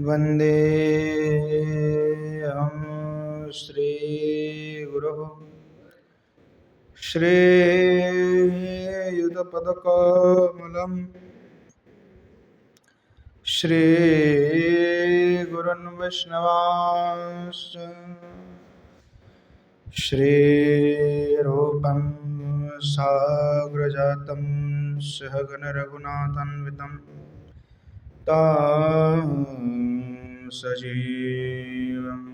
वन्देऽहं श्रीगुरुः श्रीयुतपदकमलं श्रीगुरुन् वैष्णवांश्च श्रीरूपं साग्रजातं सहगणरघुनाथान्वितं तं सजीवं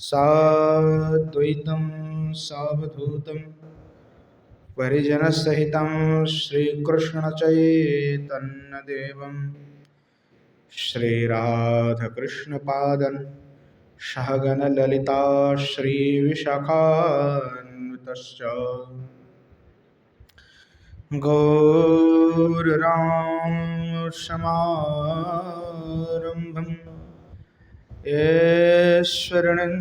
साद्वैतं सावधूतं परिजनसहितं श्रीकृष्णचैतन्यदेवं श्रीराधाकृष्णपादं सहगणललिता श्रीविशाखान्वितश्च गौररामसमारम्भं ईश्वरीं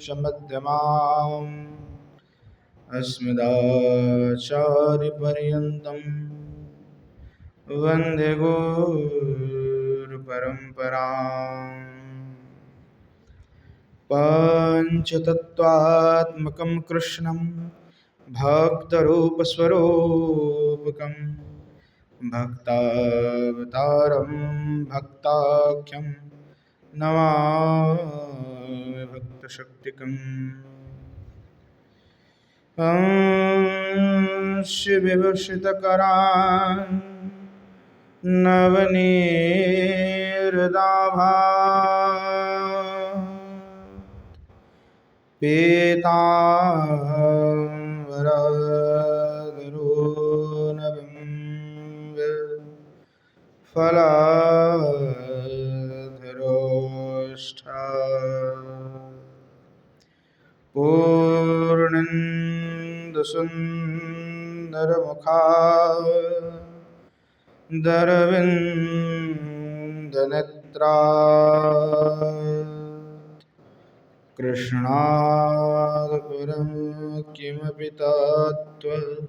च मध्यमाम् अस्मदाचार्यपर्यन्तं वन्दे गुरुपरम्पराम् पञ्चतत्त्वात्मकं कृष्णं भक्तरूपस्वरूपकं भक्तावतारं भक्ताख्यं नमामि भक्तशक्तिकम् अंशविभूषितकरान् नवनीरदाभात् पीताम्बरधरोनविम्बफलाधरोष्ठा पूर्णेन्दुसुन्दरमुखादरविन्दनेत्रा कृष्णात् परं किमपि तत्त्वमहं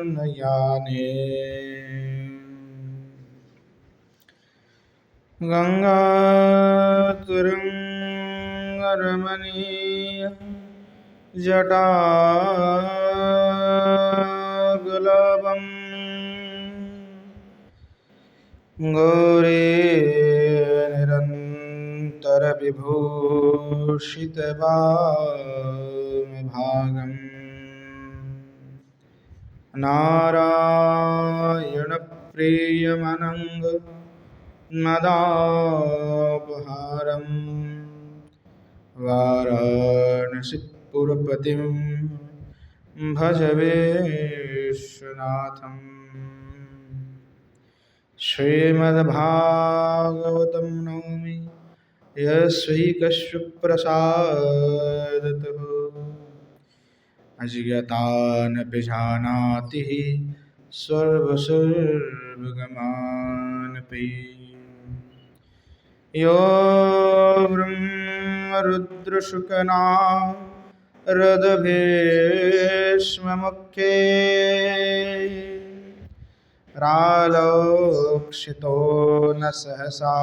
न जाने। गङ्गातरङ्गरमणीय जटागलभम् गौरीनिरन्तरविभूषितवामभागम् नारायणप्रियमनङ्गमदापहारं वाराणसीपुरपतिं भज विश्वनाथम्। श्रीमद्भागवतं नौमि यस्यैकस्यप्रसादतः अजियतानपि जानाति सर्वसर्वगमानपि यो ब्रह्मरुद्रशुकनारदभीष्ममुख्ये रालोक्षितो न सहसा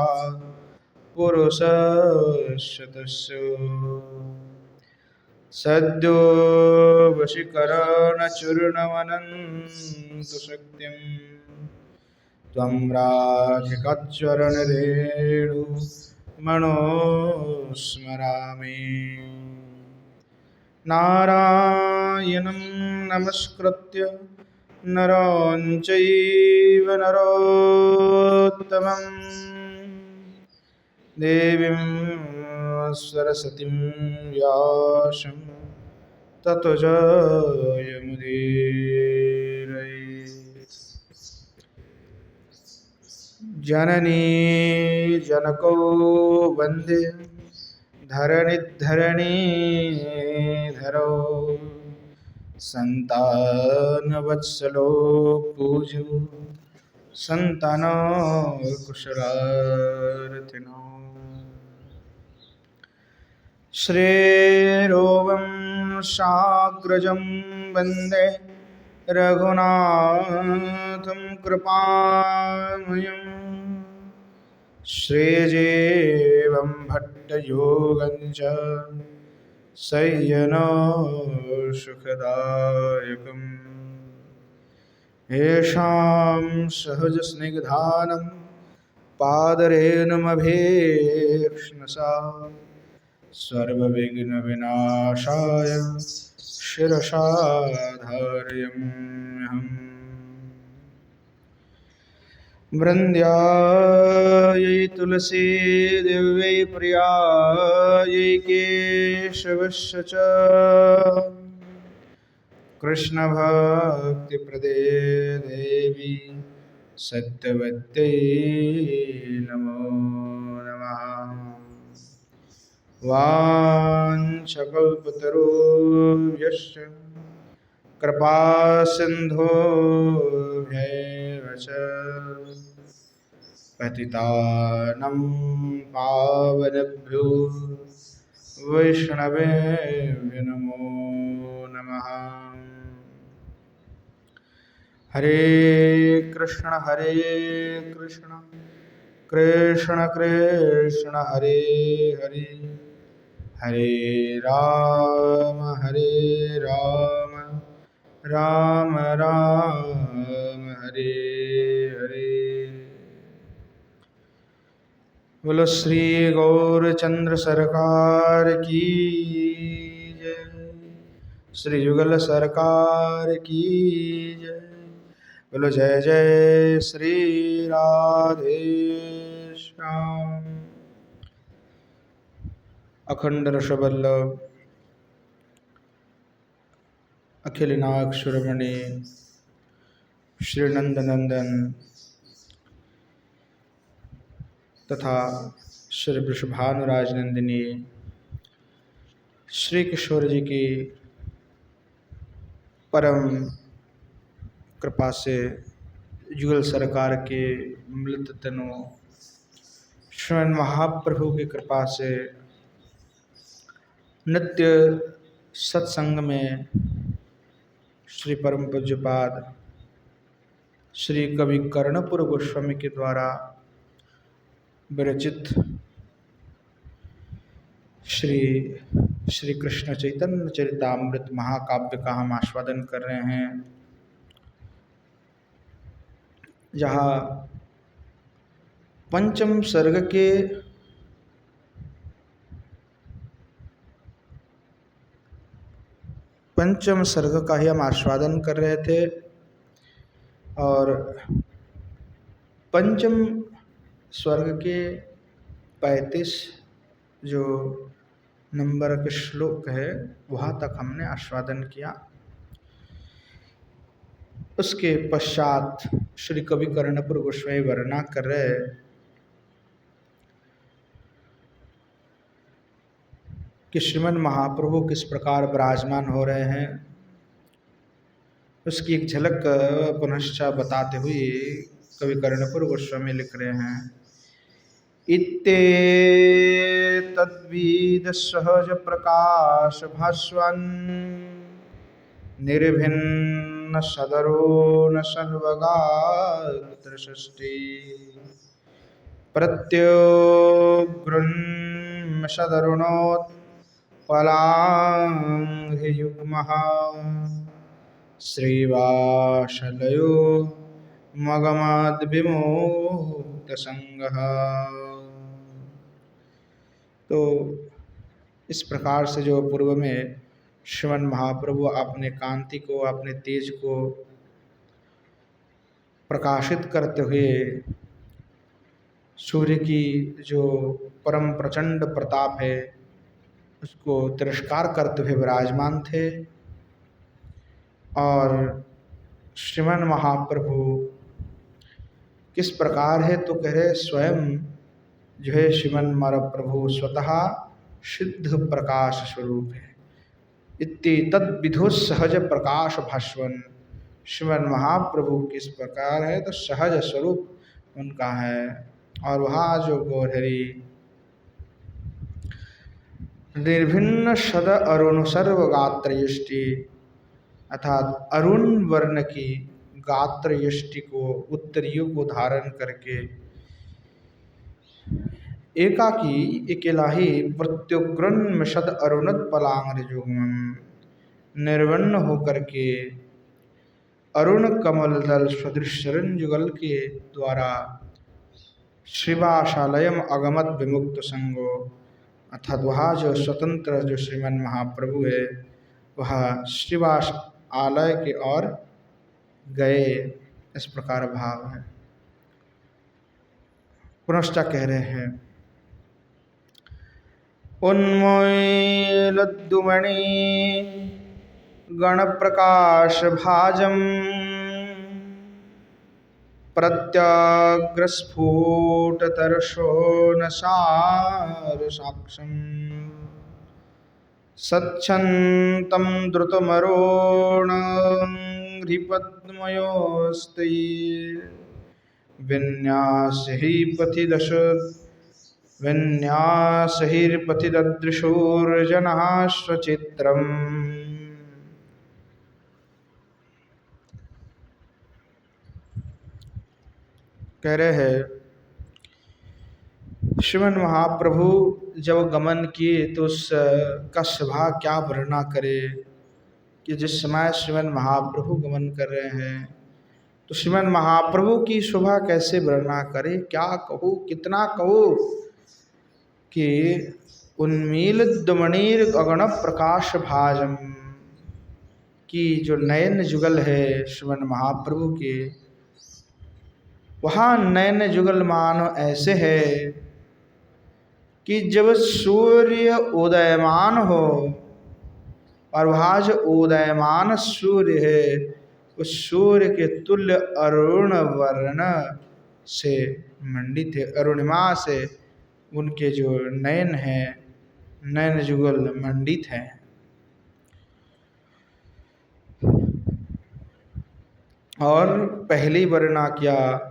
पुरुषस्य तस्य सद्यो वशीकरणचूर्णमनन्तशक्तिं त्वं राधिकाचरणरेणु मनोस्मरामि। नारायणं नमस्कृत्य नरं चैव नरोत्तमं देवीं सरस्वतीं व्यासं ततो जयमुदीरये। जननी जनको वन्दे धरणिधरणीधरो सन्तानवत्सलो पूज्यो सन्तानकुशलार्थिनो श्रीरूपं साग्रजं वन्दे रघुनाथं कृपामयम् श्रेजेवं भट्टयोगञ्च सय्यनो सुखदायकम् येषां सहजस्निग्धानं पादरेणुमभीक्ष्णसा सर्वविघ्नविनाशाय शिरसा धारयाम्यहम् वृन्द्यायै तुलसी दिव्यै प्रियायै केशवस्य च कृष्णभक्तिप्रदे देवी सत्यवत्यै नमो नमः। वाञ्छकल्पतरुभ्यश्च कृपासिन्धुभ्यैव च पतितानं पावनेभ्यो वैष्णवेभ्यो नमो नमः। हरे कृष्ण कृष्ण कृष्ण हरे हरे, हरे राम राम राम हरे हरे। बोलो श्री गौरचंद्र सरकार की जय, श्री युगल सरकार की जय। बोलो जय जय श्री राधे श्याम। अखंड रसवल्लभ अखिलनाग सुरमणि श्री नंदनंदन तथा श्री वृषभानुराज नंदिनी श्री किशोर जी की परम कृपा से युगल सरकार के मृत तनु स्वयं महाप्रभु की कृपा से नित्य सत्संग में श्री परम पूज्यपाद श्री कवि कर्णपुर गोस्वामी के द्वारा विरचित श्री कृष्ण चैतन्य चरितामृत महाकाव्य का हम आस्वादन कर रहे हैं, जहाँ पंचम सर्ग के पंचम सर्ग का ही हम आस्वादन कर रहे थे और पंचम स्वर्ग के 35 जो नंबर के श्लोक है वहाँ तक हमने आस्वादन किया। उसके पश्चात श्री कवि कर्णपुर गोस्वामी वर्णना कर रहे कि श्रीमन महाप्रभु किस प्रकार विराजमान हो रहे हैं, उसकी एक झलक पुनश्च बताते हुए कवि कर्णपुर गोस्वामी लिख रहे हैं। इत्ते तद्वीद सहज प्रकाश भास्वन निर्भिन्न सदरो न सर्वगात्र सृष्टि प्रत्योग्रन्म सदरुणोत् पलांघि युग्मः श्रीवासलयो मगमाद्विमुक्त संगः। तो इस प्रकार से जो पूर्व में श्रीमन महाप्रभु अपने कांति को, अपने तेज को प्रकाशित करते हुए सूर्य की जो परम प्रचंड प्रताप है उसको तिरस्कार करते हुए विराजमान थे, और श्रीमन महाप्रभु किस प्रकार है तो कह रहे स्वयं जो है श्रीमन महाप्रभु स्वतः सिद्ध प्रकाश स्वरूप है। इत्ति तद विधो सहज प्रकाश भास्वन, श्रीमन महाप्रभु किस प्रकार है तो सहज स्वरूप उनका है। और वहाँ जो गौरहरि निर्भिन्न सद अरुण सर्व गात्र यष्टि, अर्थात अरुण वर्ण की गात्र यष्टि को, उत्तरियों को धारण करके एकाकी अकेला ही प्रत्युग्रन मिषद अरुणत पलांग जुगम, निर्वर्ण होकर के अरुण कमल दल सदृश शरण जुगल के द्वारा शिवाशालयम अगमत विमुक्त संगो, अर्थात वह जो स्वतंत्र जो श्रीमन महाप्रभु है वह शिवाश आलय के ओर गए, इस प्रकार भाव है। पुनश्च कह रहे हैं उन्मोलद्दुमणि गण प्रकाश भाजम, प्रत्यग्रस्फुटतर्षो न साक्षम, सच्छन्तं द्रुतमरोणघ्रिपद्मयोस्ते, विन्यासैर्पथिददृशोर्जनः स्वचित्रम्। कह रहे हैं श्रीमन महाप्रभु जब गमन किए तो उसका शोभा क्या वर्णना करे कि जिस समय श्रीमन महाप्रभु गमन कर रहे हैं तो श्रीमन महाप्रभु की शोभा कैसे वर्णना करे, क्या कहूँ कितना कहूँ कि उन्मीलितमणिर अगण प्रकाश भाजम की जो नयन जुगल है श्रीमन महाप्रभु के, वहाँ नयन जुगल मानो ऐसे है कि जब सूर्य उदयमान हो और वहाँ जो उदयमान सूर्य है उस सूर्य के तुल्य अरुण वर्ण से मंडित है, अरुणिमा से उनके जो नयन है नयन जुगल मंडित है। और पहली वर्णना किया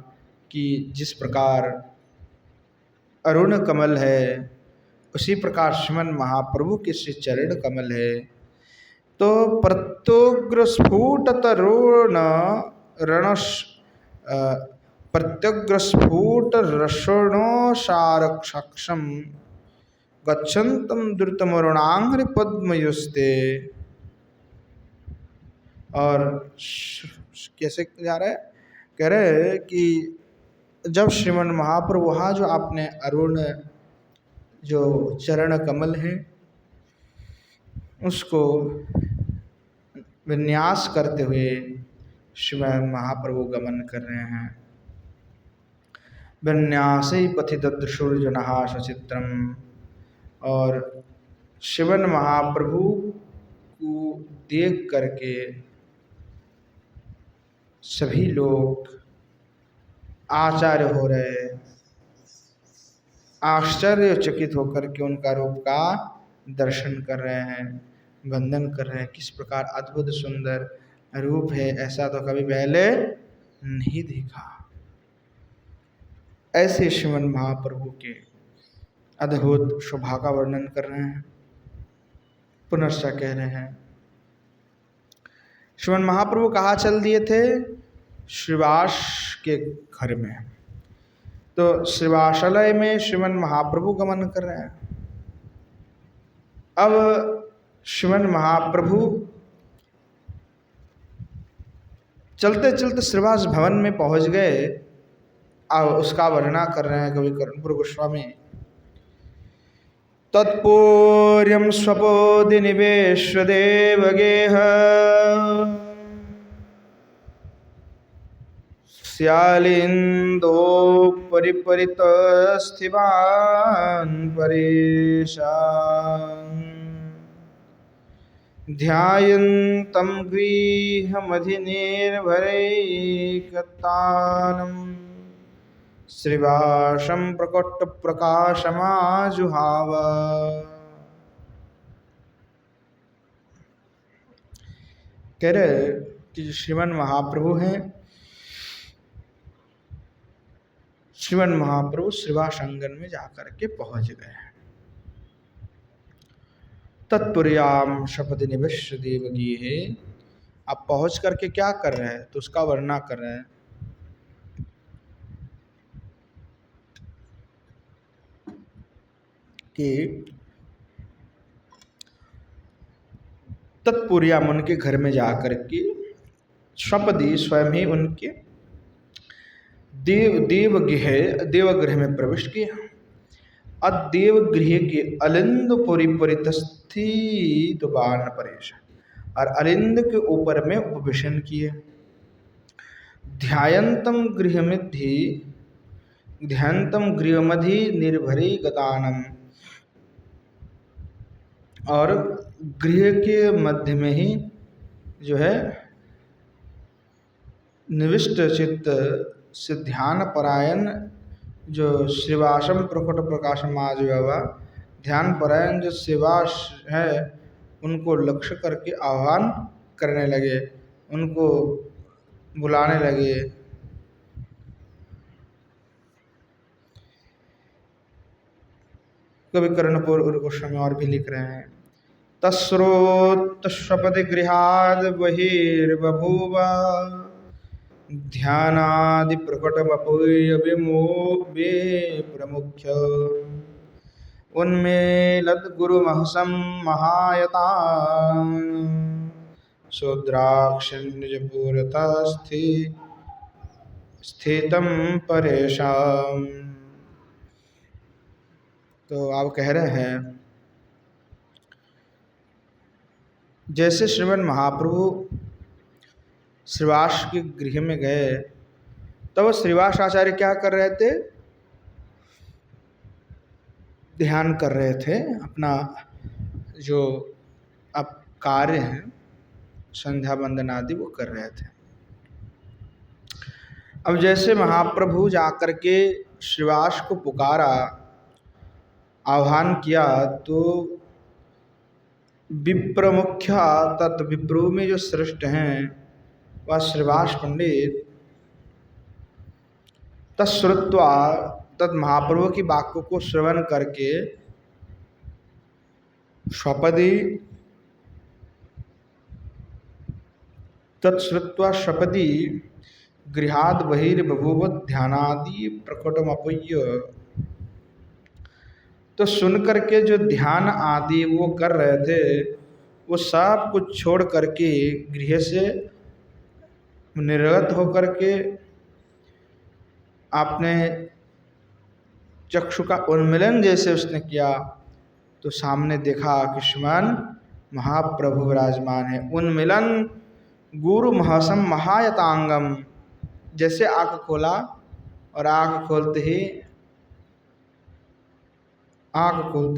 कि जिस प्रकार अरुण कमल है उसी प्रकार श्रीमन महाप्रभु के श्री चरण कमल है। तो प्रत्युग्र स्फुट तरुण रणश प्रत्युग्र स्फुट रसणो सारक्षम गच्छन्तम द्रुतमरुणांग्र पद्मयुस्ते। और कैसे जा रहा है, कह रहे हैं कि जब श्रीमन महाप्रभु वहाँ जो आपने अरुण जो चरण कमल है उसको विन्यास करते हुए श्रीमन महाप्रभु गमन कर रहे हैं। विन्यासे पथिददृशुर्जनः सचित्रम, और श्रीमन महाप्रभु को देख करके सभी लोग आचार्य हो रहे, आश्चर्यचकित होकर के उनका रूप का दर्शन कर रहे हैं, वंदन कर रहे हैं। किस प्रकार अद्भुत सुंदर रूप है, ऐसा तो कभी पहले नहीं देखा। ऐसे श्रीमन महाप्रभु के अद्भुत शोभा का वर्णन कर रहे हैं। पुनश्च कह रहे हैं श्रीमन महाप्रभु कहाँ चल दिए थे, श्रीवास के घर में। तो श्रीवासालय में श्रीमन महाप्रभु गमन कर रहे हैं। अब श्रीमन महाप्रभु चलते चलते श्रीवास भवन में पहुंच गए। अब उसका वर्णना कर रहे हैं कवि कर्णपुर गोस्वामी। तत्पूर्यं स्वपोदि निवेश्य देवगेह, स्यालिंदो परिपरितस्थिवान् परेशान्, ध्यायन्तं गृहमधिनिर्भरैकतानं, श्रीवासं प्रकट प्रकाशमाजुहाव। कह रहे कि श्रीमन महाप्रभु हैं, श्रीमन महाप्रभु श्रीवास आंगन में जाकर के पहुंच गए। तत्पुर्याम शपथ निविश्य देवगी है। अब पहुंच करके क्या कर रहे हैं तो उसका वर्णना कर रहे हैं। कि तत्पुर्याम उनके घर में जाकर के स्वपदी स्वयं ही उनके देवगृह में प्रवेश किया। अदेवगृह के अलिंद पुरी परितस्थित बाण परेश, और अलिंद के ऊपर में उपवेशन किए। ध्यायंतम गृहमधि निर्भरी गतानम, और गृह के मध्य में ही जो है निविष्ट चित्त से ध्यान परायण जो श्रीवासम प्रकट प्रकाशम आज बाबा, ध्यान परायण जो श्रीवास है उनको लक्ष्य करके आह्वान करने लगे, उनको बुलाने लगे। कवि कर्णपुर गोस्वामी और भी लिख रहे हैं, तस्रोत स्वपति गृहाद बहिर्बभूव ध्यानादि प्रकटमपूय विमोवे प्रमुख्य उन्मेलद गुरुमहसं महायतां शूद्राक्षनिजपुरतः स्थितं परेशां। तो आप कह रहे हैं जैसे श्रीमन महाप्रभु श्रीवास के गृह में गए तब श्रीवास आचार्य क्या कर रहे थे? ध्यान कर रहे थे, अपना जो अब कार्य है संध्या वंदन आदि वो कर रहे थे। अब जैसे महाप्रभु जाकर के श्रीवास को पुकारा, आह्वान किया, तो विप्र मुख्य तत् विप्रो में जो श्रेष्ठ हैं वह श्रीवास पंडित तत्श्रुत्वा तत् महाप्रभु की वाक्य को श्रवण करके स्वपदी तत्श्रुत्वा स्वपदी गृहाद बहिर्बभूव ध्यानादि प्रकटमपूय, तो सुन करके जो ध्यान आदि वो कर रहे थे वो सब कुछ छोड़ करके गृह से निर्गत होकर के आपने चक्षु का उन्मिलन जैसे उसने किया तो सामने देखा कि श्रीमान महाप्रभु विराजमान है। उन्मिलन गुरु महसम महायतांगम, जैसे आँख खोला और आँख खोलते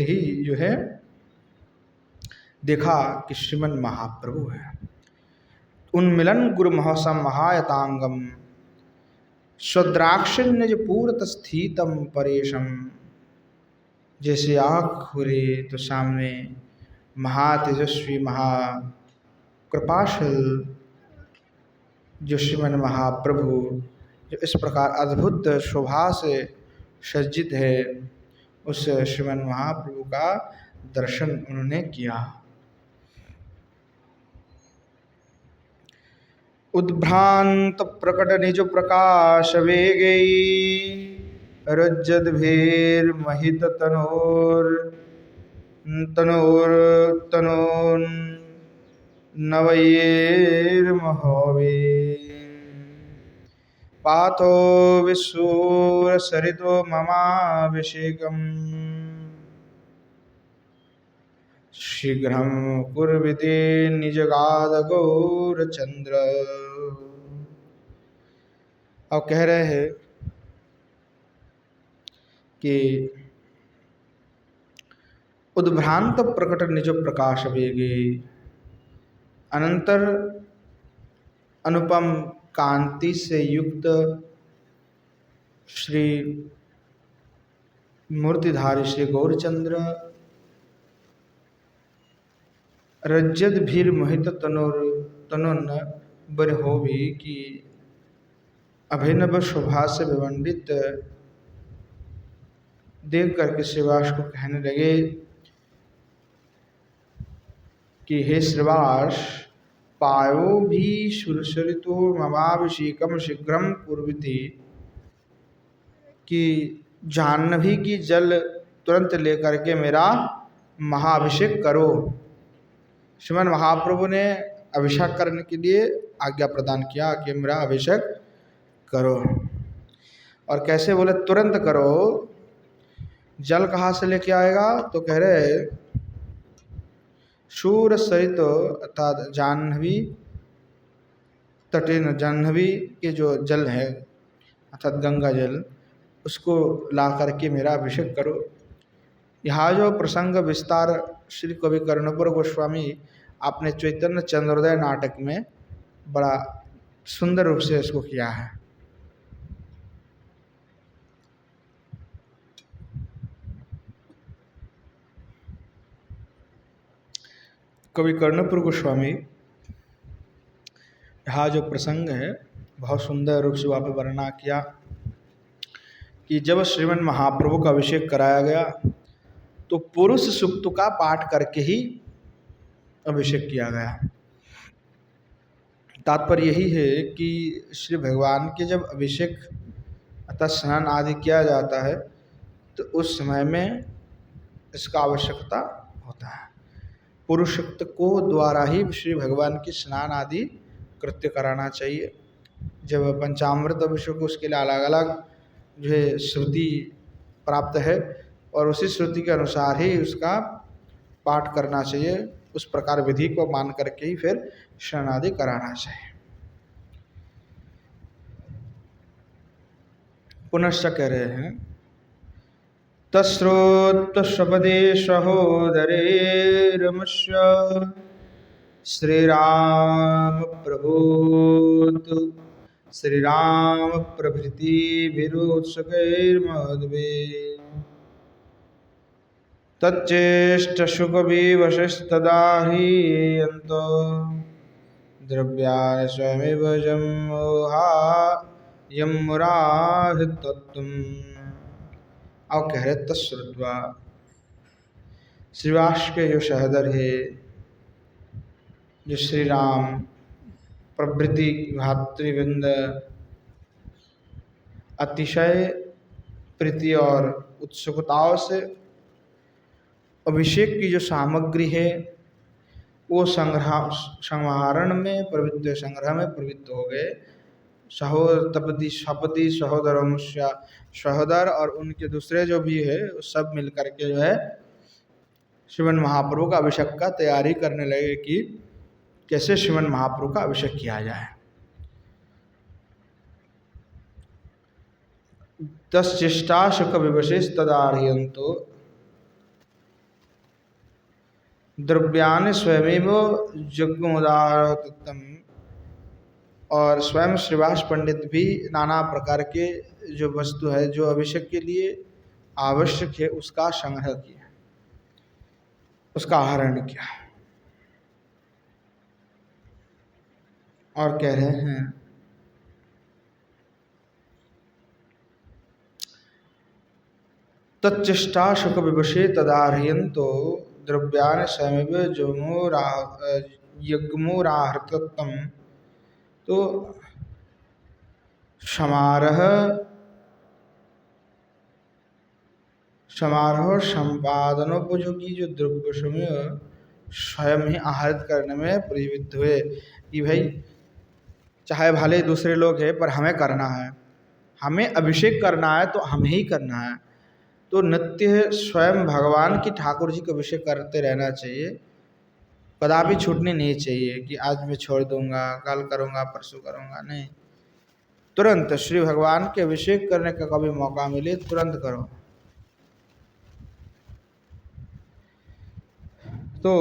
ही जो है देखा कि श्रीमन महाप्रभु है। उन्मिलन गुरु महसम महायतांगम स्वद्राक्षिण्य जो पूर्त स्थितम परेशम, जैसे आँख खुले तो सामने महातेजस्वी महाकृपाशल जो श्रीमन महाप्रभु जो इस प्रकार अद्भुत शोभा से सज्जित है, उस श्रीमन महाप्रभु का दर्शन उन्होंने किया। उद्भ्रांत प्रकट निज प्रकाश वेगई रज्जद्भिर महित तनोर नवयेर्महोवे पाथो विशूर सरितो ममाभिषेकम् शीघ्रं कुर्विते निजगाद गौरचंद्र। अब कह रहे हैं कि उद्भ्रांत प्रकट निज प्रकाश वेगे, अनंतर अनुपम कांति से युक्त श्री मूर्तिधारी श्री गौरचंद्र रज्जत भीर मोहित तनुन बरहोवी की अभिनव शोभा से विमंडित देख करके श्रीवास को कहने लगे कि हे श्रीवास, पायो भी सुरसरितो ममाभिषेकम शीघ्रम कुर्विति, कि जाह्नवी की जल तुरंत लेकर के मेरा महाअभिषेक करो। श्रीमन महाप्रभु ने अभिषेक करने के लिए आज्ञा प्रदान किया कि मेरा अभिषेक करो। और कैसे बोले? तुरंत करो। जल कहाँ से लेके आएगा? तो कह रहे शूर सरित अर्थात जाह्नवी तटे, जाह्नवी के जो जल है अर्थात गंगा जल, उसको ला करके मेरा अभिषेक करो। यहाँ जो प्रसंग विस्तार श्री कवि कर्णपुर गोस्वामी आपने चैतन्य चंद्रोदय नाटक में बड़ा सुंदर रूप से इसको किया है। कवि कर्णपुर गोस्वामी यहाँ जो प्रसंग है बहुत सुंदर रूप से वहाँ पर वर्णना किया कि जब श्रीमन महाप्रभु का अभिषेक कराया गया तो पुरुष सूक्त का पाठ करके ही अभिषेक किया गया। तात्पर्य यही है कि श्री भगवान के जब अभिषेक अर्थात स्नान आदि किया जाता है तो उस समय में इसका आवश्यकता होता है। पुरुष सूक्त को द्वारा ही श्री भगवान की स्नान आदि कृत्य कराना चाहिए। जब पंचामृत अभिषेक उसके लिए अलग अलग जो है श्रुति प्राप्त है और उसी श्रुति के अनुसार ही उसका पाठ करना चाहिए। उस प्रकार विधि को मान करके ही फिर स्नान आदि कराना चाहिए। पुनश्च कह रहे हैं तस्रोत शपदे सहोदरे रमस्य श्रीराम प्रभुत श्रीराम प्रभृति विरोत्सुकैर्मद्वे तच्चेष्ट सुखविवशस्तदा हि यन्तो द्रव्यान् स्वयमेव जम्मोहा यमुराहृतत्वम्। और कह रहे तत्श्रुत्वा श्रीवास के जो सहदर है जो श्री राम प्रभृति भातृवृंद अतिशय प्रीति और उत्सुकताओं से अभिषेक की जो सामग्री है वो संग्रहण में प्रवृत्त, संग्रह में प्रवृत्त हो गए। सहोदर सपति सहोदर सहोदर और उनके दूसरे जो भी है सब मिलकर के जो है श्रीमन महाप्रभु का अभिषेक का तैयारी करने लगे कि कैसे श्रीमन महाप्रभु का अभिषेक किया जाए। तश्चेष्टा शुक विवशेष तदार्यंतो द्रव्यान स्वयमेव जग्मुदारतम। और स्वयं श्रीवास पंडित भी नाना प्रकार के जो वस्तु है जो अभिषेक के लिए आवश्यक है उसका संग्रह किया, उसका आहरण किया। और कह रहे हैं तच्चेष्टा शुक विवशे तदार्यन्तो द्रव्यान स्वयमेव यज्ञमुराहृतम। तो समारोह संपादनोपयोगी जो द्रव्य समूह स्वयं ही आहरित करने में प्रवृत्त हुए कि भाई चाहे भले दूसरे लोग हैं पर हमें करना है, हमें अभिषेक करना है तो हमें ही करना है। तो नित्य स्वयं भगवान की ठाकुर जी का अभिषेक करते रहना चाहिए, कदापि छूटनी नहीं चाहिए कि आज मैं छोड़ दूंगा, कल करूंगा, परसों करूंगा, नहीं। तुरंत श्री भगवान के अभिषेक करने का कभी मौका मिले तुरंत करो। तो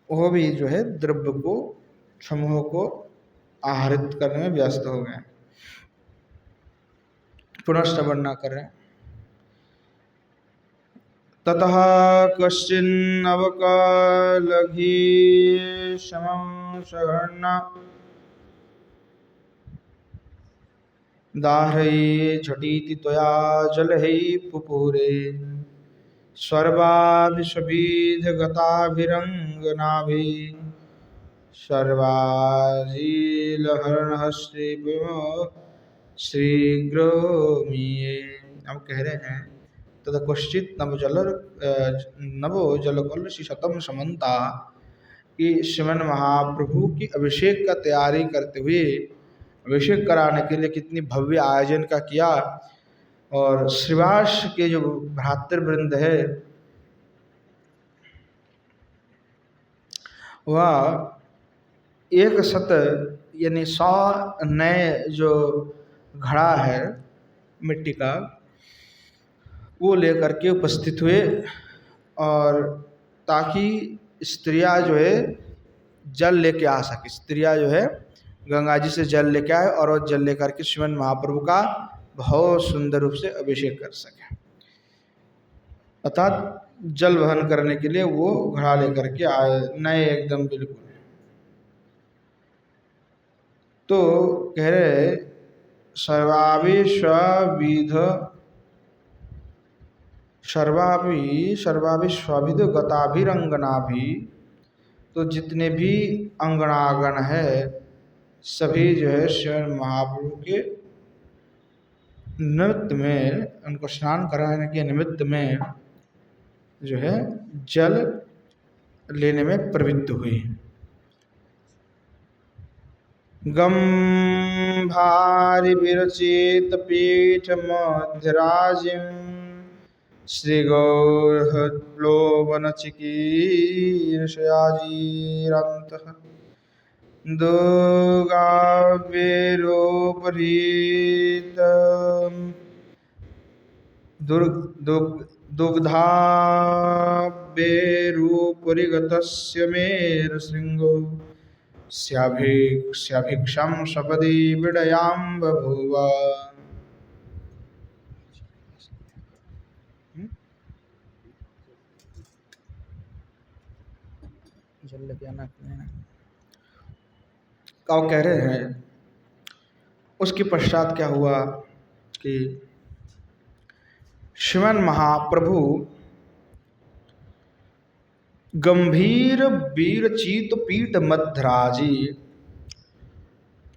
वो भी जो है द्रव्य को समूह को आहरित करने में व्यस्त हो गए। पुनश्च वर्णना कर रहे हैं ततः कश्चिन्नवकालघी समं सगर्णा दाहै झटीति त्वया जलहै पुपूरे सर्वाभिषबीधगताभिरङ्गनाभि सर्वाजीलहरणहस्ते शीघ्र मीये। अब कह रहे हैं तद कश्चित नवो जलकलश शतम समन्ता, कि श्रीमन महाप्रभु की अभिषेक का तैयारी करते हुए अभिषेक कराने के लिए कितनी भव्य आयोजन का किया। और श्रीवास के जो भ्रातृवृंद है वह 100 यानी 100 नए जो घड़ा है मिट्टी का वो लेकर के उपस्थित हुए, और ताकि स्त्रियां जो है जल लेके आ सके, स्त्रियां जो है गंगा जी से जल लेके आए और वो जल लेकर के श्रीमन महाप्रभु का बहुत सुंदर रूप से अभिषेक कर सके। अर्थात जल वहन करने के लिए वो घड़ा लेकर के आए, नए एकदम बिल्कुल। तो कह रहे सर्वाभिस्वविद गताभिरंगना भी, तो जितने भी अंगनागण है सभी जो है श्रीमन महाप्रभु के निमित्त में, उनको स्नान कराने के निमित्त में जो है जल लेने में प्रवृत्त हुई। गंभारि विरचित पीठ मध्यराजिम श्री गौरलोवन चिकीर्षयाजीरंतः दुर्गावेरोपरीत दुग्धावेरूपरिगतस्य मेरुशृंगो स्याभिक्षं सपदि विडयां बभूव। क्या कह रहे हैं, उसके पश्चात क्या हुआ कि श्रीमन महाप्रभु गंभीर वीरचित पीठ मध्यराजी,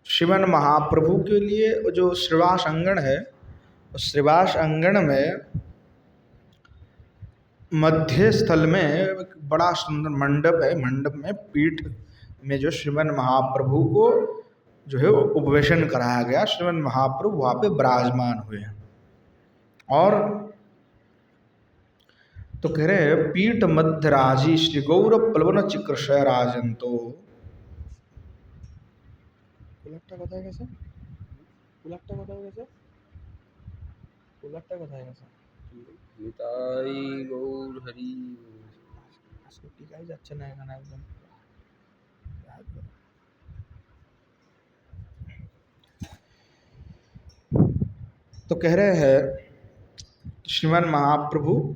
श्रीमन महाप्रभु के लिए जो श्रीवास अंगण है, उस श्रीवास अंगण में मध्य स्थल में एक बड़ा सुंदर मंडप है। मंडप में पीठ में जो श्रीमन महाप्रभु को जो है उपवेशन कराया गया, श्रीमन महाप्रभु वहाँ पे विराजमान हुए। और तो कह रहे पीठ मध्यराजी श्री गौरव प्लवन चिक्रशय राजंतो। उलट्टा बताएगा सर, उलट्टा बताएगा सर, उलट्टा बताएगा सर। निताई गौर हरि। इसको टीका ही अच्छा नहीं गाना एकदम। तो कह रहे हैं श्रीमन महाप्रभु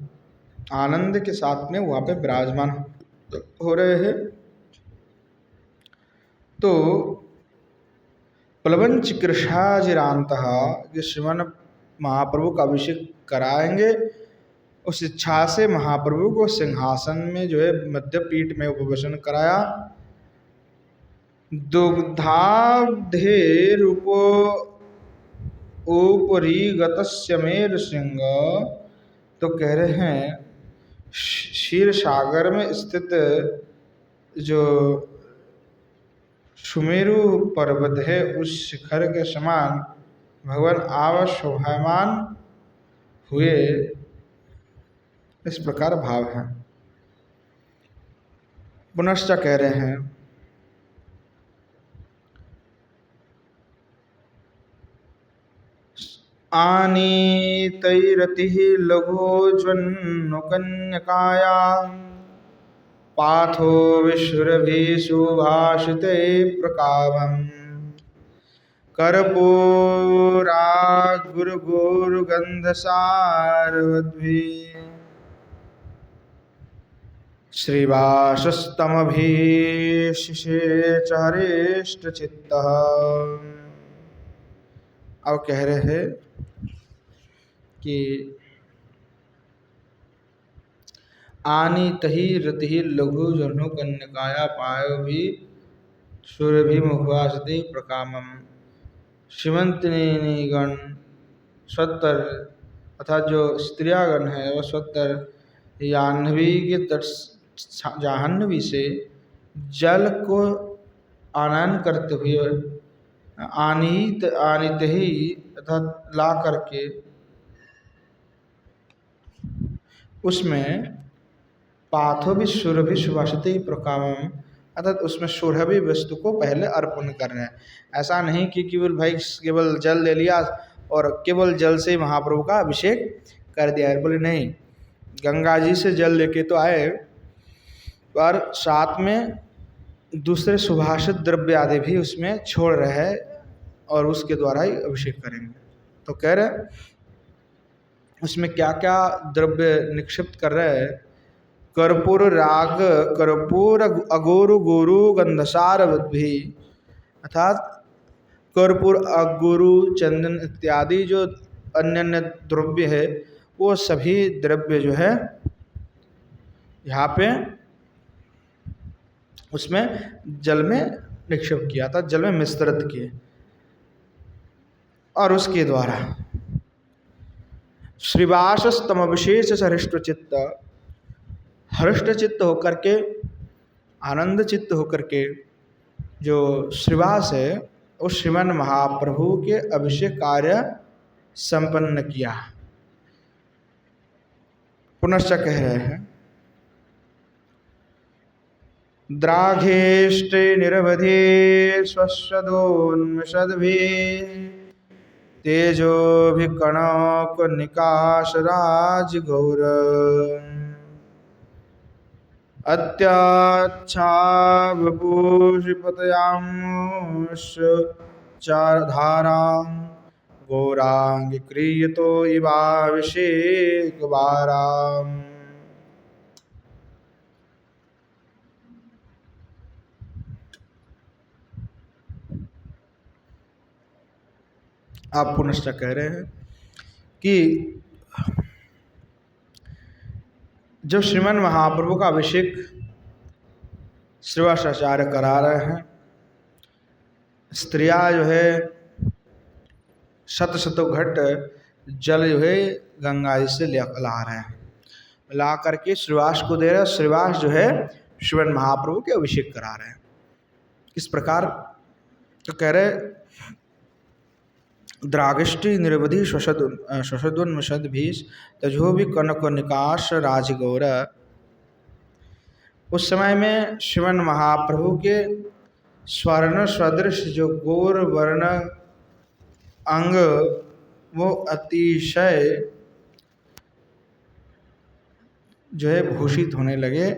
आनंद के साथ में वहाँ पे विराजमान हो रहे हैं। तो प्लवन चिकीर्षाजिरांतः, ये श्रीमन महाप्रभु का अभिषेक कराएंगे, उस इच्छा से महाप्रभु को सिंहासन में जो है मध्य पीठ में उपवेशन कराया। दुग्धाब्धेरूपो उपरिगतस्य मेरुशृंग, तो कह रहे हैं क्षीर सागर में स्थित जो सुमेरु पर्वत है उस शिखर के समान भगवान आवा शोभायमान हुए, इस प्रकार भाव है। पुनश्च कह रहे हैं आनीतैरतिः लघोज्वन्नुकन्यकाया पाथो विश्वरभिः सुभाषिते प्रकाभम् कर्पूरागुरुगुरुगन्धसारवद्भिः श्रीवासस्तमभिशिषे च हरेष्टचित्तः। अब कह रहे हैं कि आनीतहि रतिहि लघु जन्नु कन्यकाया पायो भी सूर्य मुखवासते प्रकामम। श्रीमंतगण 70 अर्थात जो स्त्रियागण है वह स्वतर जाह्नवी के तट जाह्नवी से जल को आनयन करते हुए आनित ही अर्थात ला करके उसमें पाथो भी सुरभि सुभाषित प्रकामम अर्थात उसमें सुरभि वस्तु को पहले अर्पण कर रहे हैं। ऐसा नहीं कि केवल भाई केवल जल ले लिया और केवल जल से महाप्रभु का अभिषेक कर दिया। बोले नहीं, गंगा जी से जल लेके तो आए पर साथ में दूसरे सुभाषित द्रव्य आदि भी उसमें छोड़ रहे हैं और उसके द्वारा ही अभिषेक करेंगे। तो कह रहे उसमें क्या क्या द्रव्य निक्षिप्त कर रहे हैं। कर्पूर राग कर्पूर अगोरु गोरु गंधसार भी अर्थात कर्पूर अगुरु चंदन इत्यादि जो अन्य अन्य द्रव्य है वो सभी द्रव्य जो है यहाँ पे उसमें जल में निक्षेप किया था, जल में मिश्रित किए और उसके द्वारा श्रीवासस्तम विशेष हृष्टचित्त हृष्टचित्त होकर के आनंद चित्त होकर के जो श्रीवास है उस श्रीमन महाप्रभु के अभिषेक कार्य संपन्न किया। पुनश्च कह रहे हैं द्राघेष्टे निरवधि स्वस्वदोन्मिषद्भि तेजोभिकणक निकाश राज गौर अत्याच्छाभूषिपतयामुष चारधारां गौरांग क्रियतो इवाभिषेक वाराम। आप पुनश्च कह रहे हैं कि जब श्रीमन महाप्रभु का अभिषेक श्रीवासाचार्य करा रहे हैं, स्त्रियां जो है शत घट जल जो है गंगा जी से ला रहे हैं, ला करके श्रीवास को दे रहे हैं। श्रीवास जो है श्रीमन महाप्रभु के अभिषेक करा रहे हैं। इस प्रकार तो कह रहे द्रागिष्टि निरवधि श्वसदोन्मिषद भीष तजो भी कनक निकाश राजगौर। उस समय में श्रीमन महाप्रभु के स्वर्ण सदृश जो गौर वर्ण अंग वो अतिशय जो है भूषित होने लगे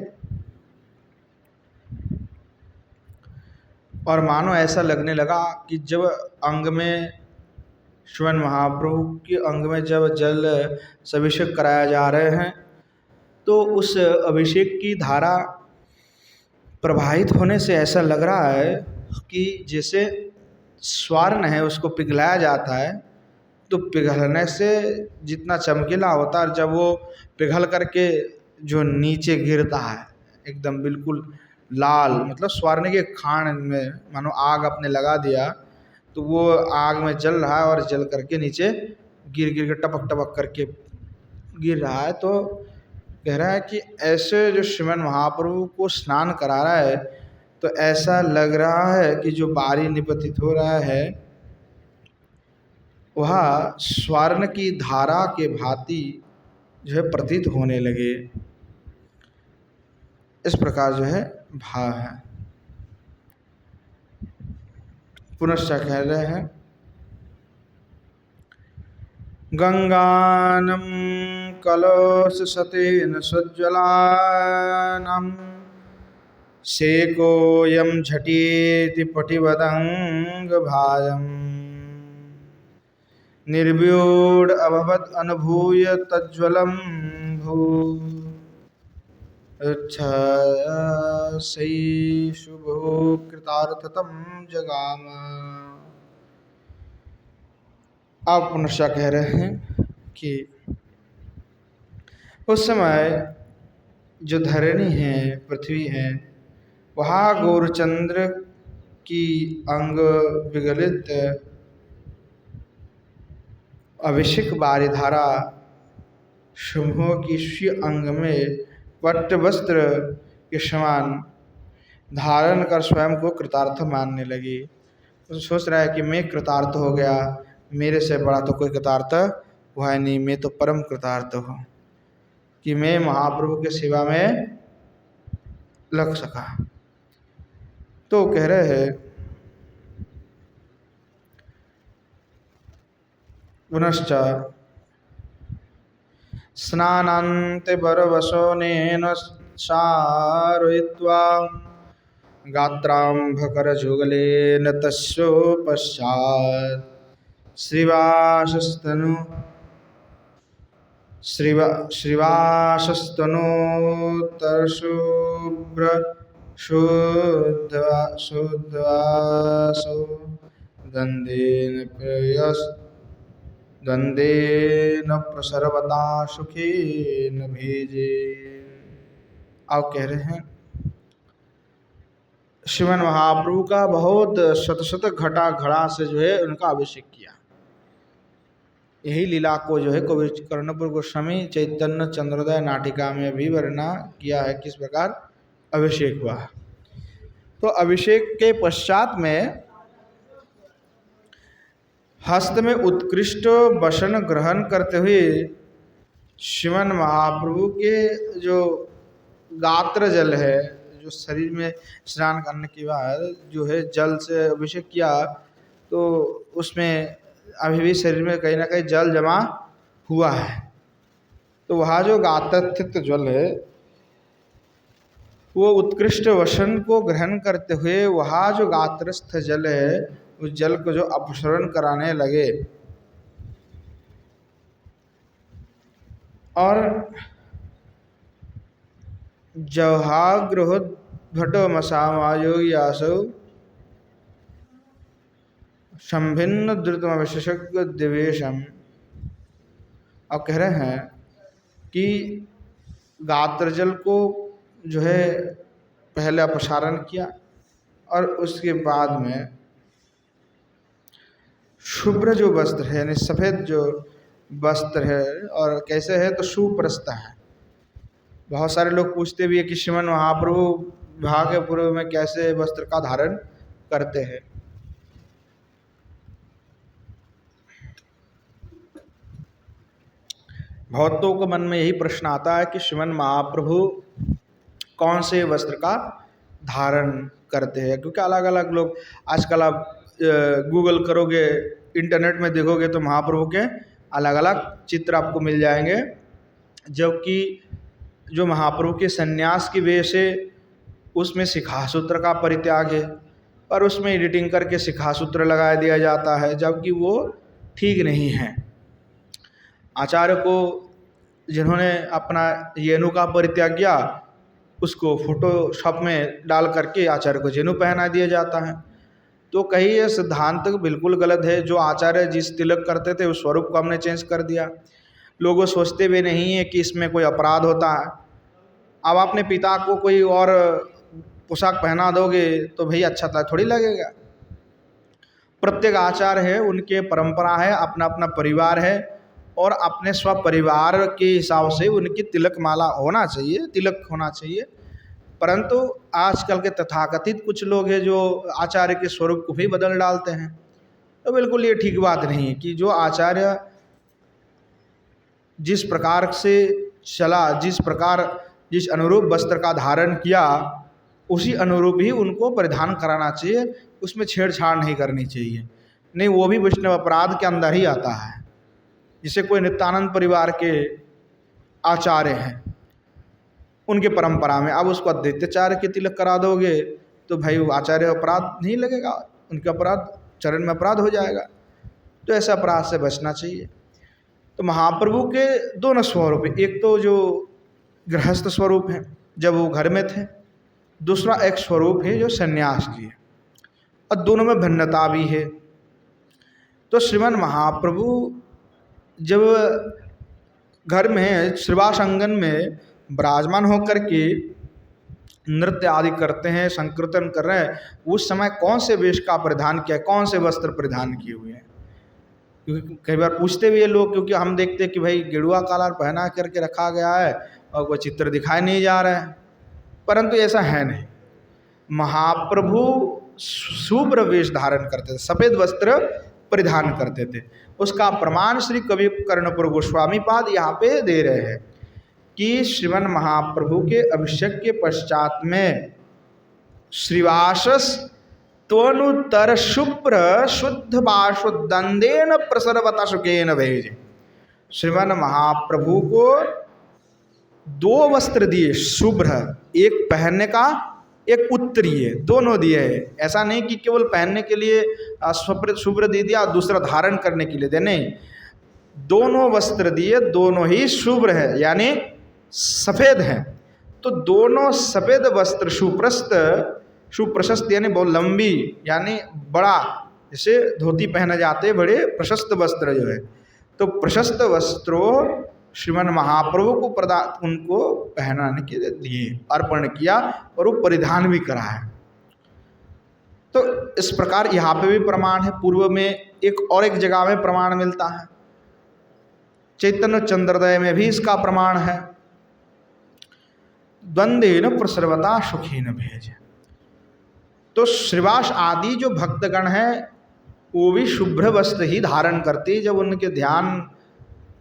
और मानो ऐसा लगने लगा कि जब अंग में श्रीमन महाप्रभु के अंग में जब जल अभिषेक कराया जा रहे हैं तो उस अभिषेक की धारा प्रवाहित होने से ऐसा लग रहा है कि जैसे स्वर्ण है उसको पिघलाया जाता है तो पिघलने से जितना चमकीला होता है, जब वो पिघल करके जो नीचे गिरता है एकदम बिल्कुल लाल, मतलब स्वर्ण के खान में मानो आग अपने लगा दिया तो वो आग में जल रहा है और जल करके नीचे गिर गिर के टपक करके गिर रहा है। तो कह रहा है कि ऐसे जो श्रीमन महाप्रभु को स्नान करा रहा है तो ऐसा लग रहा है कि जो बारी निपतित हो रहा है वह स्वर्ण की धारा के भांति जो है प्रतीत होने लगे। इस प्रकार जो है भाव है। पुनश्च कह रहे हैं गंगानम कलश सतेन सज्जलानम सेकोयम झटीति पटिवदंग भाजम निर्व्यूढ़ अभवत अनुभूय तज्ज्वलम भू सही शुभो कृतार्थतम जगाम। आप पुनश्च कह रहे हैं कि उस समय जो धरणी है पृथ्वी है वहाँ गौरचंद्र की अंग विगलित अभिषेक बारी धारा शुंभों की शी अंग में पट्ट वस्त्र के समान धारण कर स्वयं को कृतार्थ मानने लगी। तो सोच रहा है कि मैं कृतार्थ हो गया, मेरे से बड़ा तो कोई कृतार्थ हुआ है नहीं, मैं तो परम कृतार्थ हूँ कि मैं महाप्रभु के सेवा में लग सका। तो कह रहे हैं पुनश्च स्नानान्ते बरवसोनेन सारयित्वा गात्राम्भकरजुगलेन तस्यो पश्चात् श्रीवासस्तनोत्तरशुभ्र शुद्धवासो दंदेन प्रसरवता सुखेन भेजे। आप कह रहे हैं श्रीमन महाप्रभु का बहुत शत घटा घड़ा से जो है उनका अभिषेक किया। यही लीला को जो है कवि कर्णपुर गोस्वामी चैतन्य चंद्रोदय नाटिका में भी वर्णना किया है किस प्रकार अभिषेक हुआ। तो अभिषेक के पश्चात में हस्त में उत्कृष्ट वसन ग्रहण करते हुए श्रीमन महाप्रभु के जो गात्र जल है, जो शरीर में स्नान करने के बाद जो है जल से अभिषेक किया, तो उसमें अभी भी शरीर में कहीं ना कहीं जल जमा हुआ है। तो वहाँ जो गात्रस्थित जल है वो उत्कृष्ट वसन को ग्रहण करते हुए वहाँ जो गात्रस्थ जल है उस जल को जो अपसरण कराने लगे। और जहाग्रहोद्भटो मसामायो यासो संभिन्न द्रुतम विशेषज्ञ दिवेशम। अब कह रहे हैं कि गात्र जल को जो है पहले अपसारण किया और उसके बाद में शुभ्र जो वस्त्र है यानी सफ़ेद जो वस्त्र है, और कैसे है तो सुप्रस्थ है। बहुत सारे लोग पूछते भी है कि श्रीमन महाप्रभु विवाह के पूर्व में कैसे वस्त्र का धारण करते हैं। भक्तों को मन में यही प्रश्न आता है कि श्रीमन महाप्रभु कौन से वस्त्र का धारण करते हैं, क्योंकि अलग अलग लोग आजकल आप गूगल करोगे, इंटरनेट में देखोगे तो महाप्रभु के अलग अलग चित्र आपको मिल जाएंगे। जबकि जो महाप्रभु के सन्यास की वजह से उसमें शिखासूत्र का परित्याग है और उसमें एडिटिंग करके शिखासूत्र लगा दिया जाता है, जबकि वो ठीक नहीं है। आचार्य को जिन्होंने अपना येनु का परित्याग किया उसको फोटोशॉप में डाल करके आचार्य को जेनु पहना दिया जाता है। तो कहीं ये सिद्धांत बिल्कुल गलत है। जो आचार्य जिस तिलक करते थे उस स्वरूप को हमने चेंज कर दिया। लोग सोचते भी नहीं है कि इसमें कोई अपराध होता है। अब अपने पिता को कोई और पोशाक पहना दोगे तो भाई अच्छा थोड़ी लगेगा। प्रत्येक आचार्य है, उनके परंपरा है, अपना अपना परिवार है और अपने स्व परिवार के हिसाब से उनकी तिलक माला होना चाहिए, तिलक होना चाहिए। परंतु आजकल के तथाकथित कुछ लोग हैं जो आचार्य के स्वरूप को भी बदल डालते हैं। तो बिल्कुल ये ठीक बात नहीं है कि जो आचार्य जिस प्रकार से चला, जिस अनुरूप वस्त्र का धारण किया उसी अनुरूप ही उनको परिधान कराना चाहिए, उसमें छेड़छाड़ नहीं करनी चाहिए। नहीं, वो भी वैष्णव अपराध के अंदर ही आता है। जिसे कोई नित्यानंद परिवार के आचार्य हैं, उनके परंपरा में अब उसको अद्वैताचार्य के तिलक करा दोगे तो भाई वो आचार्य अपराध नहीं लगेगा, उनके अपराध चरण में अपराध हो जाएगा। तो ऐसे अपराध से बचना चाहिए। तो महाप्रभु के दोनों स्वरूप हैं, एक तो जो गृहस्थ स्वरूप है जब वो घर में थे, दूसरा एक स्वरूप है जो सन्यास की है, और दोनों में भिन्नता भी है। तो श्रीमन महाप्रभु जब घर में श्रीवास आंगन में विराजमान होकर के नृत्य आदि करते हैं, संकीर्तन कर रहे हैं, उस समय कौन से वेश का परिधान किया, कौन से वस्त्र परिधान किए हुए हैं? क्योंकि कई बार पूछते भी ये लोग, क्योंकि हम देखते हैं कि भाई गेरुआ कलर पहना करके रखा गया है और कोई चित्र दिखाई नहीं जा रहा है, परंतु ऐसा है नहीं। महाप्रभु शुभ्र वेश धारण करते थे, सफेद वस्त्र परिधान करते थे। उसका प्रमाण श्री कवि कर्णपुर गोस्वामी पाद यहाँ पे दे रहे हैं कि श्रीमन महाप्रभु के अभिषेक के पश्चात में श्रीवासस त्वनुतर शुभ्र शुद्ध बाशुदंदेन प्रसरवता सुखेन भेजे। श्रीमन महाप्रभु को 2 वस्त्र दिए शुभ्र, एक पहनने का एक उत्तरीय, दोनों दिए है। ऐसा नहीं कि केवल पहनने के लिए शुभ्र दे दिया, दूसरा धारण करने के लिए दे, नहीं, दोनों वस्त्र दिए, दोनों ही शुभ्र है यानी सफेद हैं। तो दोनों सफेद वस्त्र सुप्रशस्त यानी बहुत लंबी यानी बड़ा, जैसे धोती पहने जाते बड़े प्रशस्त वस्त्र जो है, तो प्रशस्त वस्त्रों श्रीमन महाप्रभु को उनको पहनाने के लिए दिए, अर्पण किया और वो परिधान भी करा है। तो इस प्रकार यहाँ पे भी प्रमाण है। पूर्व में एक और एक जगह में प्रमाण मिलता है, चैतन्य चंद्रोदय में भी इसका प्रमाण है, द्वंदेन प्रसरवता सुखेन भेज। तो श्रीवास आदि जो भक्तगण हैं वो भी शुभ्र वस्त्र ही धारण करते। जब उनके ध्यान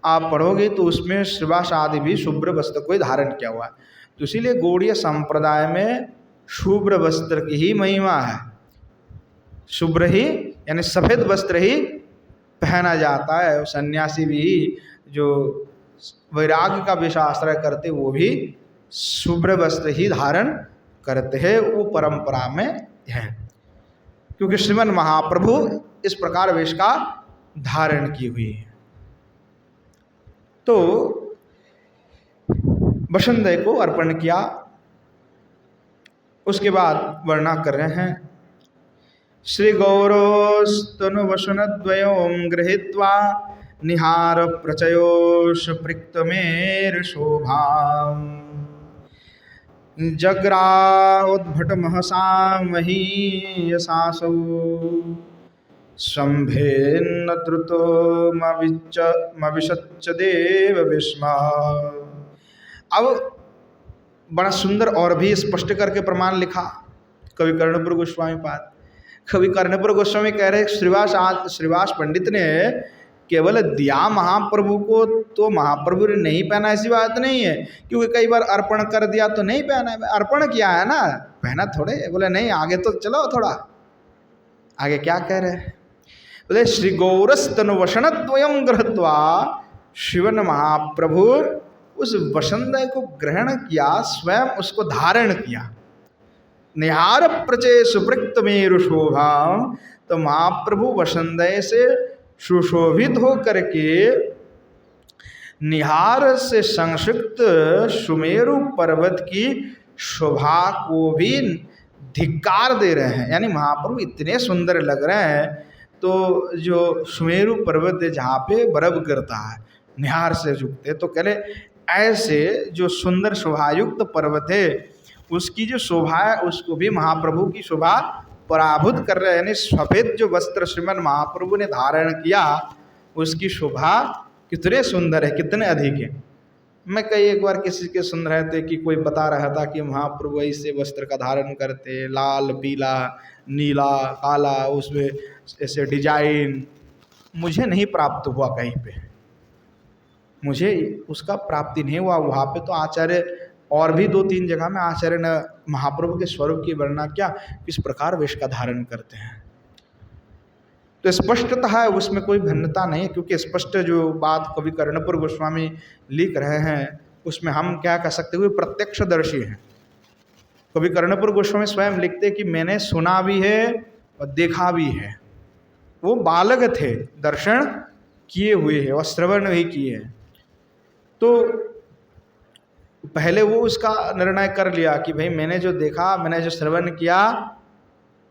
आप पढ़ोगे तो उसमें श्रीवास आदि भी शुभ्र वस्त्र को ही धारण किया हुआ है। तो इसीलिए गौड़ीय संप्रदाय में शुभ्र वस्त्र की ही महिमा है। शुभ्र ही यानी सफेद वस्त्र ही पहना जाता है। सन्यासी भी जो वैराग्य का विषय आश्रय करते वो भी शुभ्र वस्त्र ही धारण करते हैं, वो परंपरा में है। क्योंकि श्रीमन महाप्रभु इस प्रकार वेश का धारण की हुई है। तो वसंदय को अर्पण किया। उसके बाद वर्णना कर रहे हैं, श्री गौरोस्तनु वसनद्वयों गृहीत्वा निहार प्रचयोष पृक्तमेर शोभाम जग्राउद्भट महसा महीयसासौ शंभेन्न द्रुतो मविशच्च देव विस्मा। अब बड़ा सुंदर और भी स्पष्ट करके प्रमाण लिखा कवि कर्णपुर गोस्वामी पाद। कवि कर्णपुर गोस्वामी कह रहे श्रीवास पंडित ने केवल दिया महाप्रभु को, तो महाप्रभु ने नहीं पहना ऐसी बात नहीं है, क्योंकि कई बार अर्पण कर दिया तो नहीं पहना, अर्पण किया है ना, पहना थोड़े। बोले नहीं, आगे तो चलो थोड़ा आगे क्या कह रहे हैं। बोले श्री गौरस्तनु वसनद्वयं गृहीत्वा, शिवन महाप्रभु उस वसंदय को ग्रहण किया, स्वयं उसको धारण किया। निहार प्रचे सुपृक्त मेरु शोभा, तो महाप्रभु वसंदय से सुशोभित हो करके निहार से संक्षिप्त सुमेरु पर्वत की शोभा को भी धिक्कार दे रहे हैं। यानी महाप्रभु इतने सुंदर लग रहे हैं, तो जो सुमेरु पर्वत है जहाँ पे बर्फ गिरता है निहार से झुकते, तो कह रहे ऐसे जो सुंदर शोभायुक्त पर्वत है उसकी जो शोभा है उसको भी महाप्रभु की शोभा पराभूत कर रहे हैं। यानी सफेद जो वस्त्र श्रीमन महाप्रभु ने धारण किया उसकी शोभा कितने सुंदर है, कितने अधिक है। मैं कई एक बार किसी के सुन रहे थे कि कोई बता रहा था कि महाप्रभु ऐसे वस्त्र का धारण करते, लाल पीला नीला काला, उसमें ऐसे डिजाइन। मुझे नहीं प्राप्त हुआ, कहीं पे मुझे उसका प्राप्ति नहीं हुआ। वहाँ पे तो आचार्य और भी 2-3 जगह में आचार्य ने महाप्रभु के स्वरूप की वर्णना किया, किस प्रकार वेश का धारण करते हैं। तो स्पष्टता है, उसमें कोई भिन्नता नहीं है, क्योंकि स्पष्ट जो बात कवि कर्णपुर गोस्वामी लिख रहे हैं उसमें हम क्या कह सकते हुए प्रत्यक्षदर्शी हैं। कवि कर्णपुर गोस्वामी स्वयं लिखते कि मैंने सुना भी है और देखा भी है। वो बालक थे, दर्शन किए हुए हैं और श्रवण भी किए हैं। तो पहले वो उसका निर्णय कर लिया कि भाई मैंने जो देखा, मैंने जो श्रवण किया,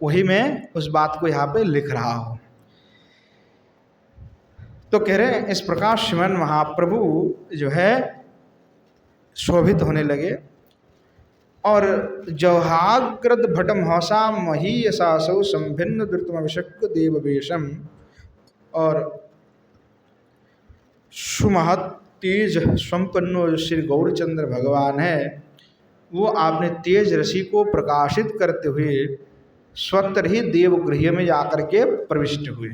वही मैं उस बात को यहाँ पे लिख रहा हूँ। तो कह रहे हैं इस प्रकार श्रीमन महाप्रभु जो है शोभित होने लगे। और जौहाग्रद भटम हौसा मही यशासौ संभिन्न द्रुतम अभिषेक देव वेशम। और सुमहत तेज संपन्नो जो श्री गौरचंद्र भगवान है, वो आपने तेज रसी को प्रकाशित करते हुए स्वत्र ही देवगृह में जाकर के प्रविष्ट हुए।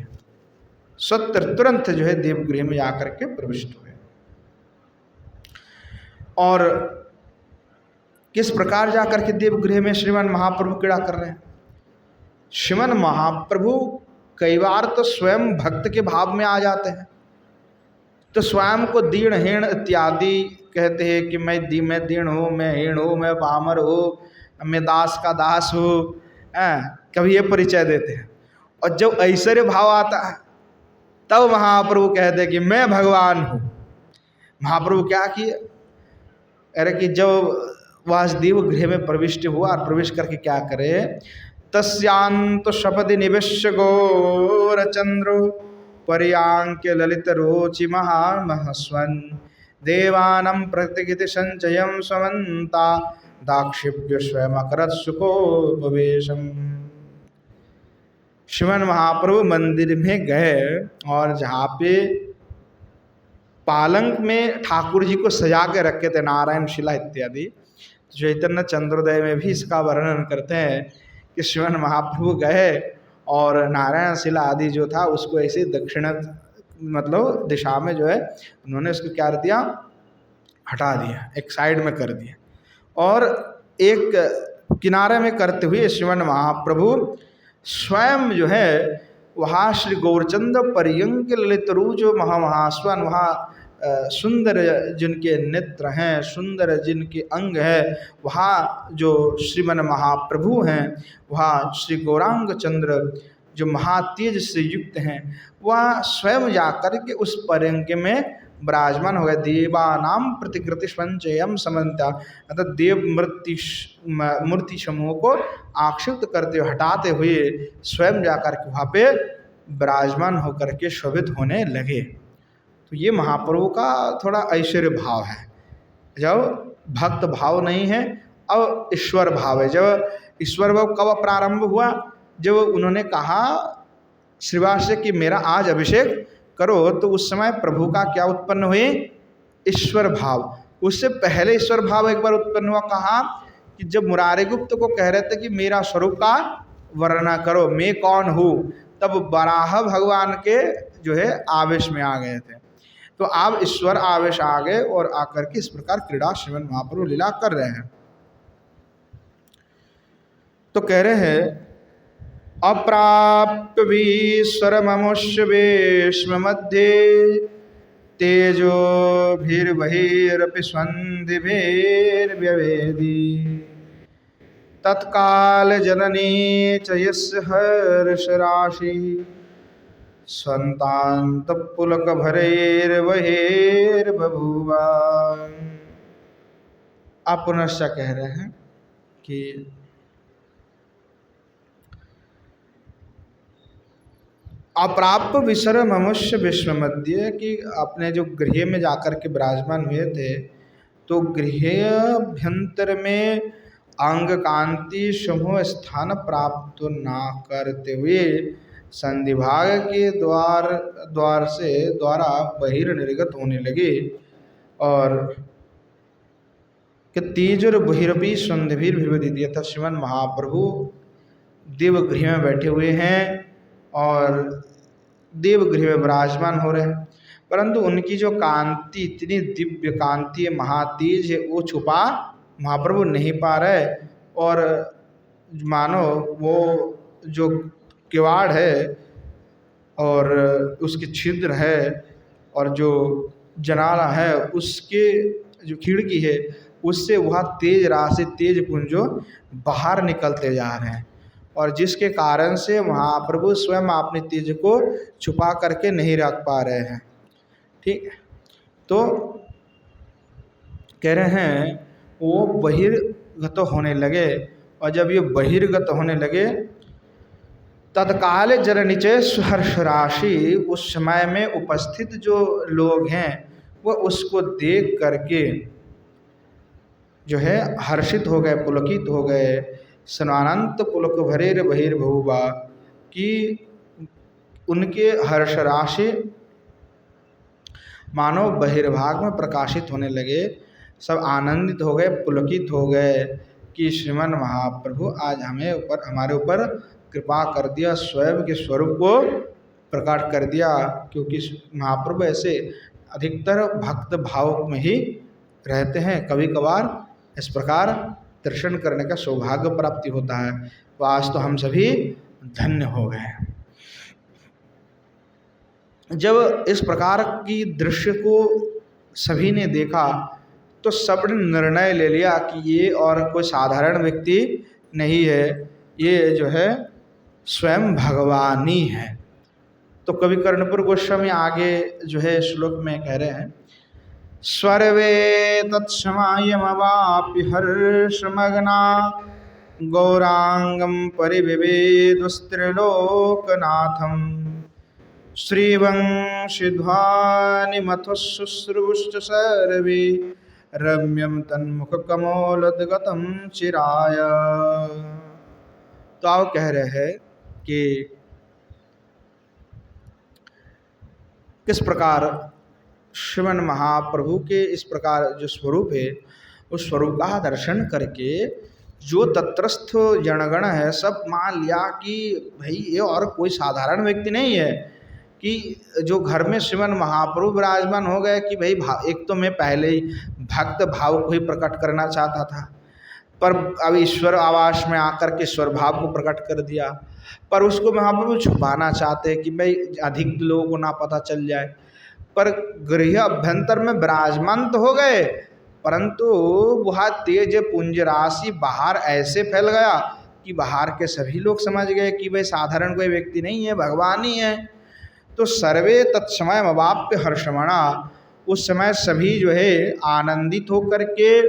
स्वत्र तुरंत जो है देवगृह में जाकर के प्रविष्ट हुए। और किस प्रकार जाकर के देवगृह में श्रीमान महाप्रभु क्रीड़ा कर रहे हैं? श्रीमान महाप्रभु कई बार तो स्वयं भक्त के भाव में आ जाते हैं, तो स्वयं को दीन हीन इत्यादि कहते हैं कि मैं दीन हूँ, मैं हीन हूँ, मैं पामर हूँ, मैं दास का दास हूँ, कभी ये परिचय देते हैं। और जब ऐश्वर्य भाव आता है तब महाप्रभु कहते हैं कि मैं भगवान हूँ। महाप्रभु क्या किए? अरे कि जब वासुदेव गृह में प्रविष्ट हुआ और प्रवेश करके क्या करे, तस्यांत शपथि निवेश्य गौर चंद्रो पर्यांक्य ललित रोचि महामहस्वन देवानम प्रतिगिति संचयम समन्ता दाक्षिप्य स्वयं अकरत सुखोपवेशम। श्रीमान महाप्रभु मंदिर में गए और जहाँ पे पालंक में ठाकुर जी को सजा के रखे थे, नारायण शिला इत्यादि, चैतन्य चंद्रोदय में भी इसका वर्णन करते हैं कि श्रीमान महाप्रभु गए और नारायण शिला आदि जो था उसको ऐसे दक्षिण मतलब दिशा में जो है उन्होंने उसको क्या कर दिया, हटा दिया, एक साइड में कर दिया। और एक किनारे में करते हुए श्रीमान महाप्रभु स्वयं जो है वहाँ श्री गौरचंद्र पर्यंक ललित रू जो महामहास्वन, वहाँ सुंदर जिनके नेत्र हैं, सुंदर जिनके अंग है, वहाँ जो श्रीमन महाप्रभु हैं, वहाँ श्री गौरांग चंद्र जो महातेज से युक्त हैं, वह स्वयं जाकर के उस पर्यंक में विराजमान हो गए। देवानाम प्रतिकृति संचयम समन्ता, अर्थात देव मूर्ति समूह को आक्षिप्त करते हुए, हटाते हुए स्वयं जाकर के वहाँ पे विराजमान होकर के शोभित होने लगे। तो ये महाप्रभु का थोड़ा ऐश्वर्य भाव है। जब भक्त भाव नहीं है, अब ईश्वर भाव है। जब ईश्वर भाव कब प्रारंभ हुआ? जब उन्होंने कहा श्रीवास से कि मेरा आज अभिषेक करो, तो उस समय प्रभु का क्या उत्पन्न हुए? ईश्वर भाव। उससे पहले ईश्वर भाव एक बार उत्पन्न हुआ, कहा कि जब मुरारी गुप्त को कह रहे थे कि मेरा स्वरूप का वर्णना करो, मैं कौन हूँ, तब वराह भगवान के जो है आवेश में आ गए थे। तो अब ईश्वर आवेश आ गए और आकर के इस प्रकार क्रीड़ा श्रीमन महाप्रभु लीला कर रहे हैं। तो कह रहे हैं अप्राप्य विश्वरममुष्य वेश्म मध्ये तेजो भीर्बहिरपि स्वन्दिभिर्व्यवेदी तत्काल जननी च यस्य हर्ष राशि स्वन्तांत पुलक भरैर्बहिर्बभूवा। आप पुनश्च कह रहे हैं कि अप्राप्त विसर मनुष्य विश्व मध्य, कि अपने जो गृह में जाकर के विराजमान हुए थे, तो गृहाभ्यंतर में अंग कांति समूह स्थान प्राप्त ना करते हुए संधिभाग के द्वारा बहिर्निर्गत होने लगे। और कि तेजर बहिरपी संधिभीर विवदित, यथा श्रीमन महाप्रभु देवगृह में बैठे हुए हैं और देवगृह में विराजमान हो रहे हैं, परंतु उनकी जो कांति इतनी दिव्य कांति है, महातेज है, वो छुपा महाप्रभु नहीं पा रहे। और मानो वो जो किवाड़ है और उसके छिद्र है और जो जनाला है उसके जो खिड़की है, उससे वह तेज राशि तेज पुंजो बाहर निकलते जा रहे हैं, और जिसके कारण से महाप्रभु स्वयं अपने तेज को छुपा करके नहीं रख पा रहे हैं। ठीक, तो कह रहे हैं वो बहिर्गत होने लगे, और जब ये बहिर्गत होने लगे तत्काल जननिचय हर्ष राशि, उस समय में उपस्थित जो लोग हैं वो उसको देख करके जो है हर्षित हो गए, पुलकित हो गए। सनानंत पुलक भरेर बहिर्भुवा, कि उनके हर्ष राशि मानो बहिर्भाग में प्रकाशित होने लगे। सब आनंदित हो गए, पुलकित हो गए कि श्रीमन महाप्रभु आज हमारे ऊपर कृपा कर दिया, स्वयं के स्वरूप को प्रकट कर दिया। क्योंकि महाप्रभु ऐसे अधिकतर भक्त भाव में ही रहते हैं, कभी कभार इस प्रकार दर्शन करने का सौभाग्य प्राप्ति होता है। तो आज तो हम सभी धन्य हो गए। जब इस प्रकार की दृश्य को सभी ने देखा तो सबने निर्णय ले लिया कि ये और कोई साधारण व्यक्ति नहीं है, ये जो है स्वयं भगवान ही है। तो कवि कर्णपुर गोस्वामी आगे जो है श्लोक में कह रहे हैं, स्वर्वे तत्समयमवापि हर्षमग्ना गौरांगम परिविवेदुस्त्रिलोकनाथम श्रीवंशिध्वानिमथुशुश्रूश्च सर्वे रम्यं तन्मुखकमलोद्गतं चिराय। तो आप कह रहे हैं कि किस प्रकार श्रीमन महाप्रभु के इस प्रकार जो स्वरूप है उस स्वरूप का दर्शन करके जो तत्रस्थ जनगण है सब मान लिया कि भाई ये और कोई साधारण व्यक्ति नहीं है, कि जो घर में श्रीमन महाप्रभु विराजमान हो गए कि भाई एक तो मैं पहले ही भक्त भाव को ही प्रकट करना चाहता था, पर अब ईश्वर आवास में आकर के ईश्वर भाव को प्रकट कर दिया, पर उसको महाप्रभु छुपाना चाहते हैं कि भाई अधिक लोगों को ना पता चल जाए। पर गृह अभ्यंतर में विराजमान तो हो गए, परंतु वह तेज पुंज राशि बाहर ऐसे फैल गया कि बाहर के सभी लोग समझ गए कि भाई साधारण कोई व्यक्ति नहीं है, भगवान ही है। तो सर्वे तत्समय अवाप्य हर्षमणा, उस समय सभी जो है आनंदित होकर के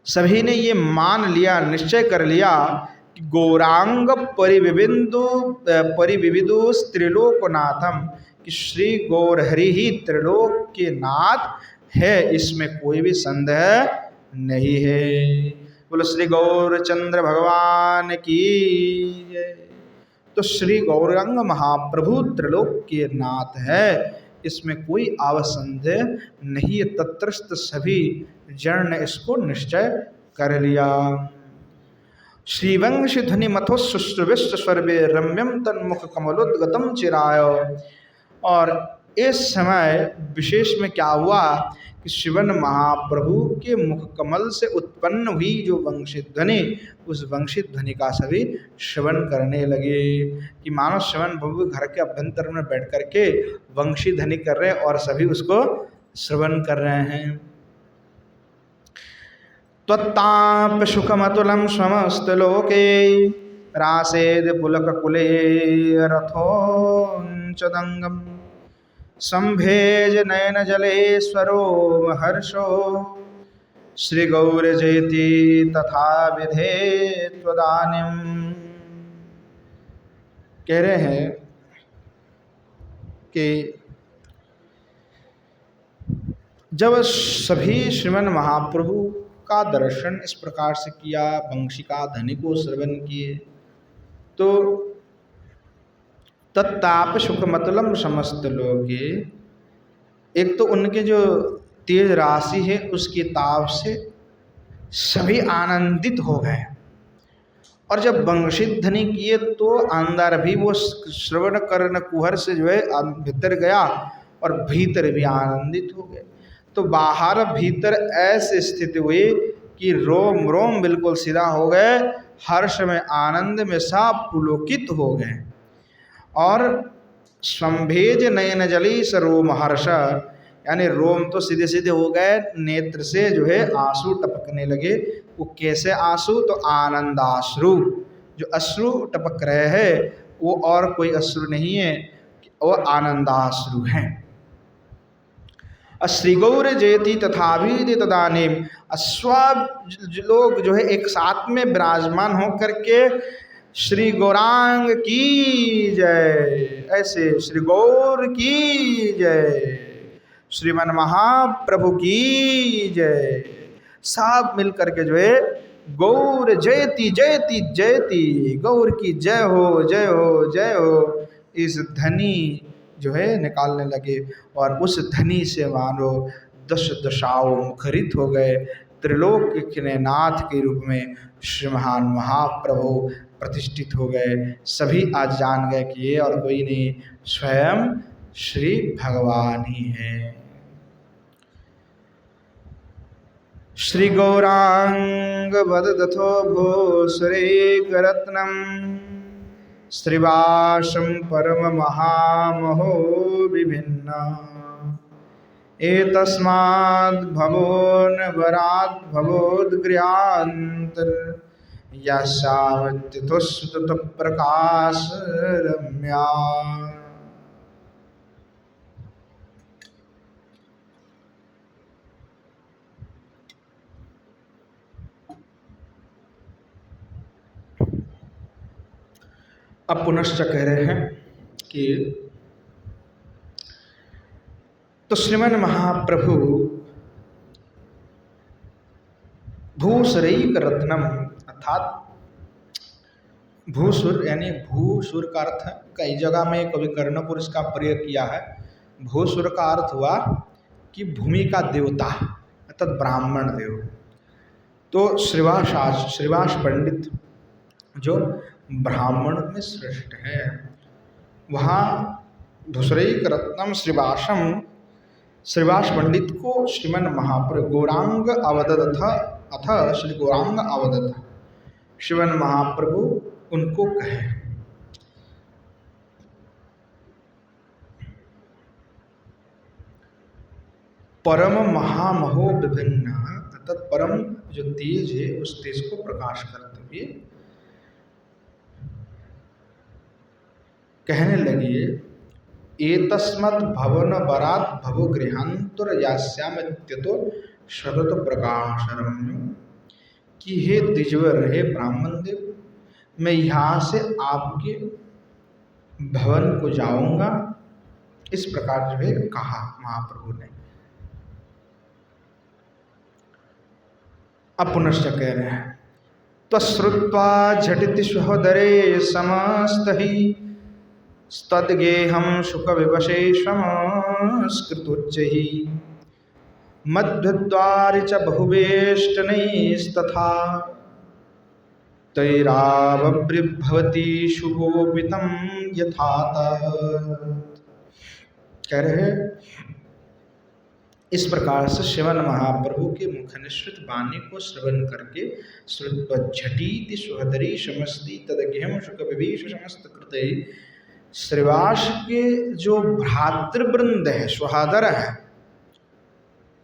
सभी ने ये मान लिया, निश्चय कर लिया कि गौरांग परिविविदु त्रिलोकनाथम, कि श्री गौरहरि ही त्रिलोक के नाथ है, इसमें कोई भी संदेह नहीं है। बोलो श्री गौरचंद्र भगवान की जय। तो श्री गौरांग महाप्रभु त्रिलोक के नाथ है, इसमें कोई आवसंदेह नहीं है। तत्रस्थ सभी जन ने इसको निश्चय कर लिया। श्रीवंश ध्वनि मथोश्रुविष्ट स्वर्वे रम्यम तन्मुख कमलोद्गतम चिराय। और इस समय विशेष में क्या हुआ कि शिवन महाप्रभु के मुख कमल से उत्पन्न हुई जो वंशित ध्वनि, उस वंशित ध्वनि का सभी श्रवण करने लगे। कि मानो शिवन प्रभु घर के अभ्यंतर में बैठ करके वंशी ध्वनि कर रहे हैं और सभी उसको श्रवण कर रहे हैं। त्वत्ताप सुखमतुलं समस्तलोके रासेद पुलककुले रथोंचदंगम संभेज नयन जलेश्वरो महर्षो श्री गौर जयति तथा विधे त्वदानिम। कह रहे हैं कि जब सभी श्रीमन महाप्रभु का दर्शन इस प्रकार से किया, वंशी का ध्वनि को श्रवण किए, तो तत्ताप सुखमतलम समस्त लोगे, एक तो उनके जो तेज राशि है उसके ताप से सभी आनंदित हो गए, और जब वंशित ध्वनि किए तो अंदर भी वो श्रवण कर्ण कुहर से जो है भीतर गया और भीतर भी आनंदित हो गए। तो बाहर भीतर ऐसी स्थिति हुई कि रोम रोम बिल्कुल सीधा हो गए, हर्ष में आनंद में सब पुलकित हो गए। और संभेज नयन जली सरोम हर्ष, यानी रोम तो सीधे सीधे हो गए, नेत्र से जो है आंसू टपकने लगे। वो कैसे आंसू? तो आनंदाश्रु, जो अश्रु टपक रहे हैं वो और कोई अश्रु नहीं है, वो आनंदाश्रु हैं। श्री गौर जयति तथाभिधि तदानीम, सब लोग जो है एक साथ में विराजमान होकर के श्री गौरांग की जय, ऐसे श्री गौर की जय, श्रीमन महाप्रभु की जय, सब मिल करके जो है गौर जयति जयति जयति, गौर की जय हो जय हो जय हो, इस ध्वनि जो है निकालने लगे और उस धनी से मानो 10 दशाओं मुखरित हो गए। त्रिलोक के नाथ के रूप में श्री महाप्रभु प्रतिष्ठित हो गए। सभी आज जान गए कि ये और कोई नहीं, स्वयं श्री भगवान ही हैं। श्री गौरांग वददथो भूसुरेकरत्नम श्रीवासं परम महामहो विभिन्न एतस्माद् भवोन्वरात् भवोद्गृहान्तर यस्यावत्यतुस्तुत प्रकाश रम्या। अब पुनश्च कह रहे हैं कि तो श्रीमन महाप्रभु भूसुरैक रत्नम, अर्थात भूसुर यानी भूसुर का अर्थ कई जगह में कवि कर्णपुर इसका प्रयोग किया है। भूसुर का अर्थ हुआ कि भूमि का देवता अर्थात ब्राह्मण देव। तो श्रीवास पंडित जो ब्राह्मण में श्रेष्ठ है, वहाँ भूसुरैक रत्नम श्रीवासम, श्रीवास पंडित को श्रीमन महाप्रभु गौरांग अवदथ अथ श्री गौरांग अवदथ, श्रीमन महाप्रभु उनको कहे। परम महामहो विभिन्न, अर्थात परम जो तेज है उस तेज को प्रकाश करते हुए कहने लगी, एतस्मत् भवन वरात भवो गृहांतर यास्यामित्यतो शरत प्रकाशरम, कि हे द्विजवर, हे ब्राह्मण देव, मैं यहाँ से आपके भवन को जाऊंगा। इस प्रकार जो है कहा महाप्रभु ने। अब पुनश्च कह रहे हैं, तश्रुत्वा झटिति सहोदरे समस्तहि तद्गेहं सुख विवशेषमस्कृतोच्चैः मध्वद्वारि च बहुवेष्टनैस्तथा तैरावभृद्भवति शुभोपितं यथा तत्। कह रहे हैं, इस प्रकार से श्रीमन महाप्रभु के मुखनिश्रित वाणी को श्रवण करके श्रुत्वझटीति सुहदरी समस्ती तदगेहं सुख विवेश समस्त कृते, श्रीवास के जो भ्रातृवृंद है, सुहादर है,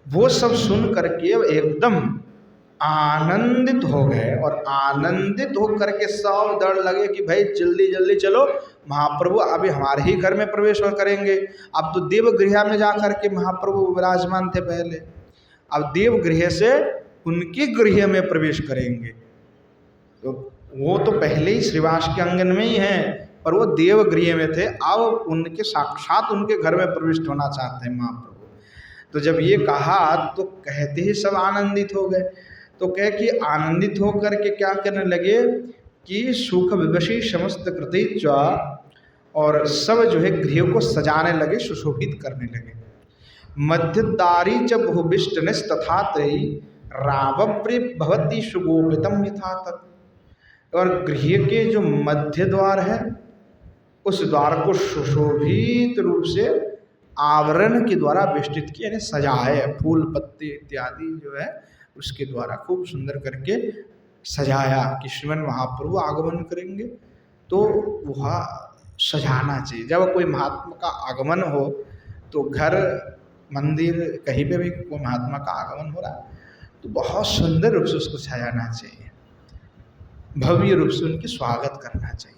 वो सब सुन करके एकदम आनंदित हो गए। और आनंदित होकर के सब दौड़ लगे कि भाई जल्दी जल्दी चलो, महाप्रभु अभी हमारे ही घर में प्रवेश करेंगे। अब तो देवगृह में जा करके महाप्रभु विराजमान थे पहले, अब देवगृह से उनके गृह में प्रवेश करेंगे। तो वो तो पहले ही श्रीवास के आंगन में ही हैं, पर वो देवगृह में थे, अब उनके साक्षात उनके घर में प्रविष्ट होना चाहते हैं महाप्रभु। तो जब ये कहा तो कहते ही सब आनंदित हो गए। तो कहे कि आनंदित होकर के क्या करने लगे कि सुख विवशी समस्त कृति, और सब जो है गृह को सजाने लगे, सुशोभित करने लगे। मध्यदारी च बहुविष्टनिस तथा तई रावप्रि भवती सुगोपितम यथा तत्। और गृह के जो मध्य द्वार है उस द्वार को सुशोभित रूप से आवरण के द्वारा वेष्टित किया, यानी सजाए, फूल पत्ते इत्यादि जो है उसके द्वारा खूब सुंदर करके सजाया कि श्रीमन महाप्रभु आगमन करेंगे तो वह सजाना चाहिए। जब कोई महात्मा का आगमन हो तो घर मंदिर कहीं पे भी कोई महात्मा का आगमन हो रहा तो बहुत सुंदर रूप से उसको सजाना चाहिए, भव्य रूप से उनकी स्वागत करना चाहिए।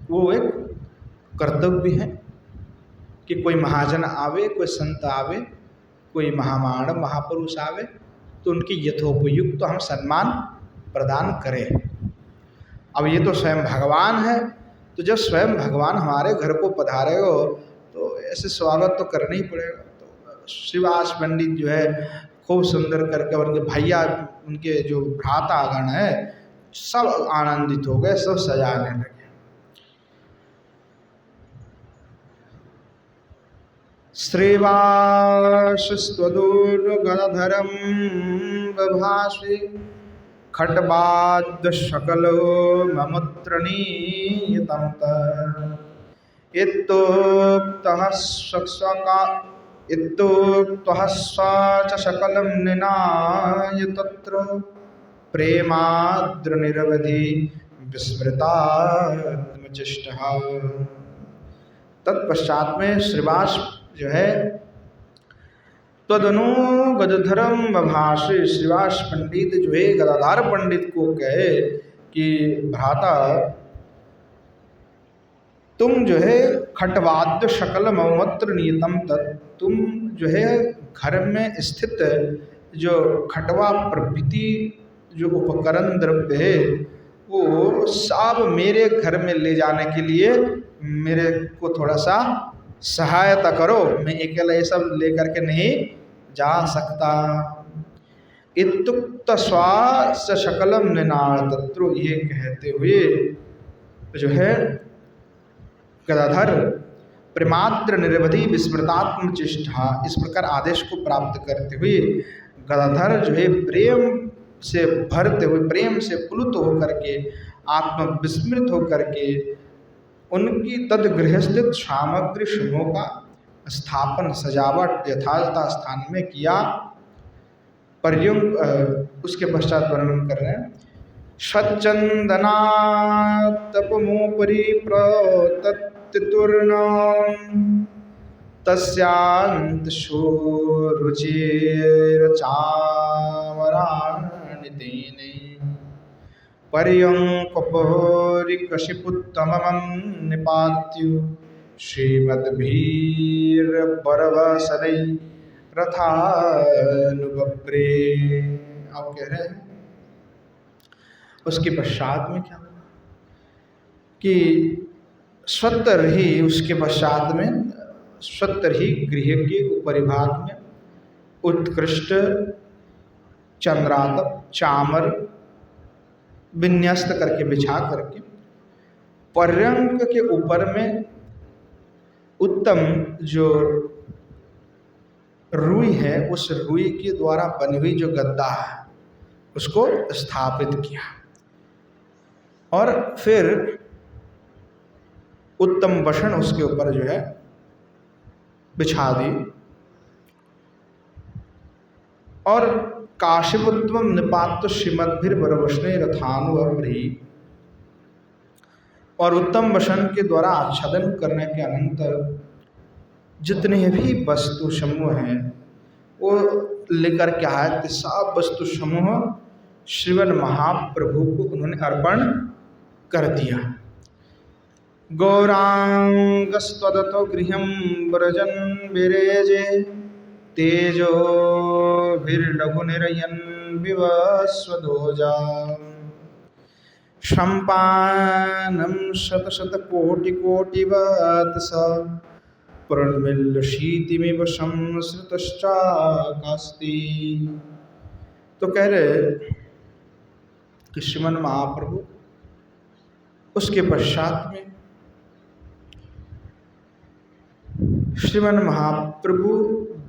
वो एक कर्तव्य है कि कोई महाजन आवे, कोई संत आवे, कोई महामानव महापुरुष आवे तो उनकी यथोपयुक्त तो हम सम्मान प्रदान करें। अब ये तो स्वयं भगवान है, तो जब स्वयं भगवान हमारे घर को पधारे हो तो ऐसे स्वागत तो करना ही पड़ेगा। तो श्रीवास पंडित जो है खूब सुंदर करके, उनके भैया, उनके जो भ्रातागण है सब आनंदित हो गए, सब सजाने लगे। श्रीवासस्त्वदुर्गधरं बभाषे खट्वाद्य सकलो ममुत्रणीयतं इत्तोक्तः स च सकलं निनाय तत्र प्रेमाद्र निरवधि विस्मृतात्मचिष्टः। तत्पश्चात में श्रीवास जो है तदनु गदधरम बभाषे, श्रीवास पंडित जो है गदाधार पंडित को कहे कि भ्राता तुम जो है खटवाद्य शकल ममत्र नियतम तत्, तुम जो है घर में स्थित जो खटवा प्रभृति जो उपकरण द्रव्य है वो सब मेरे घर में ले जाने के लिए मेरे को थोड़ा सा सहायता करो, मैं अकेला ये सब लेकर के नहीं जा सकता। इत्युक्त स्वास शकलम निनाळ तत्रो, ये कहते हुए जो है गदाधर प्रेमाद्र निरवधि विस्मृतात्म चेष्टा, इस प्रकार आदेश को प्राप्त करते हुए गदाधर जो है प्रेम से भरते हुए, प्रेम से पुलुत होकर के, आत्म विस्मृत होकर के उनकी तद गृहस्थित सामग्री समूह का स्थापन सजावट यथार्थ स्थान में किया। पर्युक्त उसके पश्चात वर्णन कर रहे हैं। सच्चंदना तपमोपरि प्रतत्तुर्णां तस्यांत शोरुचिरचामराणि तेने पर्यङ्कपोरिकशिपुत्तमं निपात्यु श्रीमद्भीरपरवसदै रथानुबप्रे। आप कह रहे हैं उसके पश्चात में क्या हुआ कि स्वतर ही उसके पश्चात में स्वतर ही गृह के ऊपरी भाग में उत्कृष्ट चंद्रातप चामर विन्यस्त करके बिछा करके पर्यंक के ऊपर में उत्तम जो रुई है उस रुई के द्वारा बनी हुई जो गद्दा है उसको स्थापित किया और फिर उत्तम बसन उसके ऊपर जो है बिछा दी और काशिपुत्वम निपात श्रीमद्भिर बरवशने रथानुअभ्री, और उत्तम वसन के द्वारा आच्छादन करने के अनंतर जितने भी वस्तु समूह हैं वो लेकर के आए थे, सब वस्तु समूह श्रीमन महाप्रभु को उन्होंने अर्पण कर दिया। गौरांगस्त्वदतो गृहं व्रजन विरेजे तेजो भिर्लघुनिरयन् विवस्वदोजा सम्पानं शतशतकोटिकोटिवत् स प्रणमिल्लशीतिमिव संसृतश्चाकास्ति। तो कह रहे कि श्रीमन महाप्रभु उसके पश्चात में श्रीमन महाप्रभु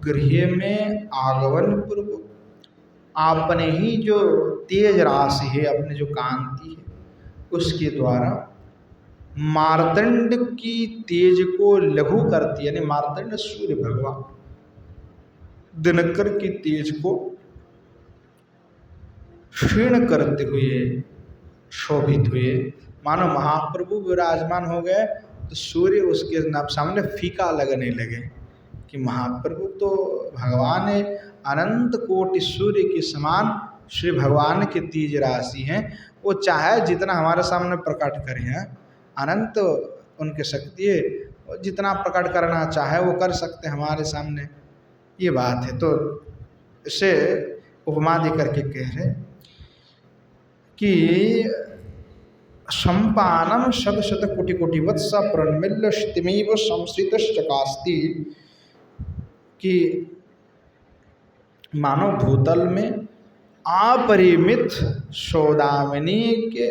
गृह में आगमन पूर्वक आपने ही जो तेज राशि है, अपने जो कांति है उसके द्वारा मार्तंड की तेज को लघु करती, यानी मार्तंड सूर्य भगवान दिनकर की तेज को क्षीण करते हुए शोभित हुए, मानो महाप्रभु विराजमान हो गए तो सूर्य उसके सामने फीका लगने लगे कि महाप्रभु तो भगवान है, अनंत कोटि सूर्य के समान श्री भगवान के तेज राशि हैं, वो चाहे जितना हमारे सामने प्रकट करें हैं, अनंत उनके शक्ति है, जितना प्रकट करना चाहे वो कर सकते हैं हमारे सामने, ये बात है। तो इसे उपमा दे करके कह रहे कि सम्पानम शत शत कोटि कोटि वत्स प्रणमिल्य स्थितिमेव संसृतश्चकास्ति, कि मानव भूतल में अपरिमित सौदामिनी के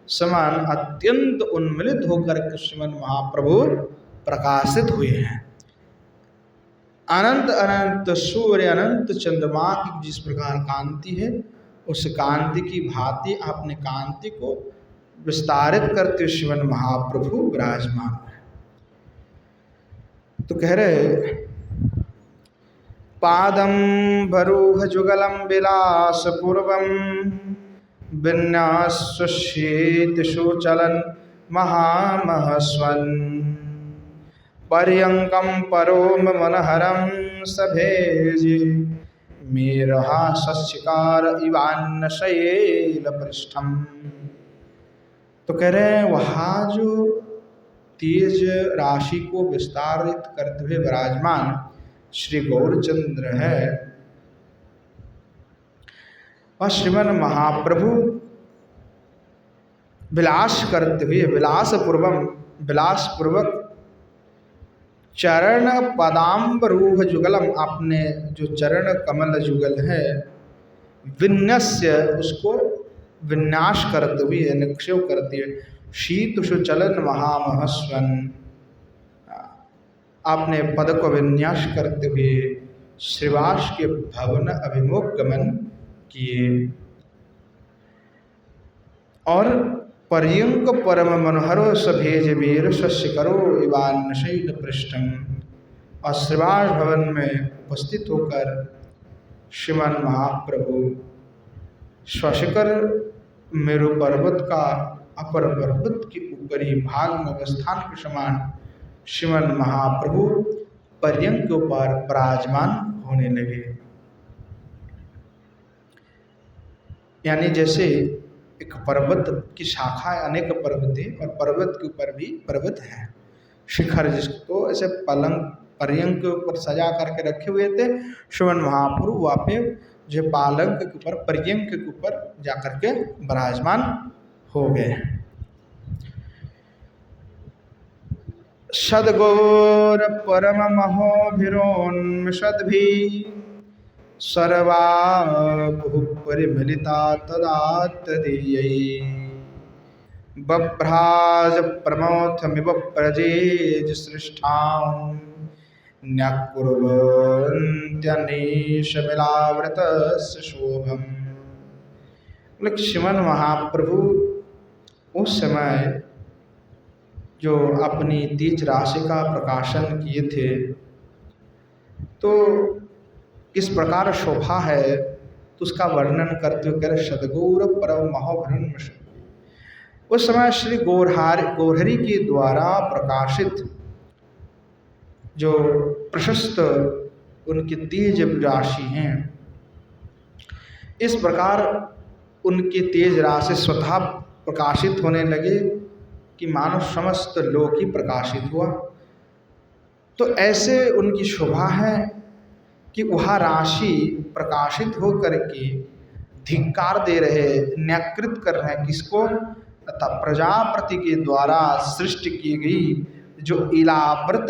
समान अत्यंत उन्मिलित होकर के श्रीमन महाप्रभु प्रकाशित हुए हैं। अनंत अनंत सूर्य अनंत चंद्रमा की जिस प्रकार कांति है, उस कांति की भांति अपने कांति को विस्तारित करते श्रीमन महाप्रभु विराजमान है। तो कह रहे पादम भरूह जुगलम विलास पूर्वम विन्यासुशीत सुचलन महामहस्वन पर्यंकम परोम मनहरम सभेज मेरहा सस्यकार इवान्न शैल पृष्ठम। तो कह रहे हैं वहाँ जो तेज राशि को विस्तारित करते हुए विराजमान श्री गौरचंद्र है, और श्रीमन महाप्रभु विलास करते हुए विलास पूर्वक चरण पदाम्बरूह जुगलम, अपने जो चरण कमल जुगल है, विन्यस्य उसको विन्यास करते हुए निक्षेप करते हुए शीत सुचलन महामहस्वन, अपने पद को विन्यास करते हुए श्रीवास के भवन अभिमुख गमन किए। और पर्यंक परम मनोहरो सभेज वीर शस्य करो इवान शैल पृष्ठम, और श्रीवास भवन में उपस्थित होकर श्रीमान महाप्रभु स्वशिखर मेरु पर्वत का अपर पर्वत के ऊपरी भाग में अवस्थान के समान श्रीमन महाप्रभु पर्यंक के ऊपर विराजमान होने लगे। यानी जैसे एक पर्वत की शाखा है, अनेक पर्वत है, और पर्वत के ऊपर भी पर्वत है शिखर, जिसको ऐसे पर्यंक के ऊपर सजा करके रखे हुए थे। श्रीमन महाप्रभु वहाँ पे जो पालंक के ऊपर पर्यंक के ऊपर जाकर के विराजमान हो गए। सदगौर परम महोभिरोन्मिषद्भि सर्वा परिमिलिता तदा तदीयै बभ्राज प्रमोथमिव प्रजेज सृष्टां न्यकुर्वन्त्यनीशमिलावृतस्य शोभम्। श्रीमन महाप्रभु उस समय जो अपनी तेज राशि का प्रकाशन किए थे, तो किस प्रकार शोभा है तो उसका वर्णन करते हुए कह रहे सदगौर परम महोभरण। उस समय श्री गौरहरि के द्वारा प्रकाशित जो प्रशस्त उनकी तेज राशि हैं, इस प्रकार उनकी तेज राशि स्वतः प्रकाशित होने लगे कि मानो समस्त लोक ही प्रकाशित हुआ। तो ऐसे उनकी शोभा है कि वह राशि प्रकाशित होकर के धिक्कार दे रहे, न्याकृत कर रहे हैं किसको, तथा प्रजापति के द्वारा सृष्टि की गई जो इलाव्रत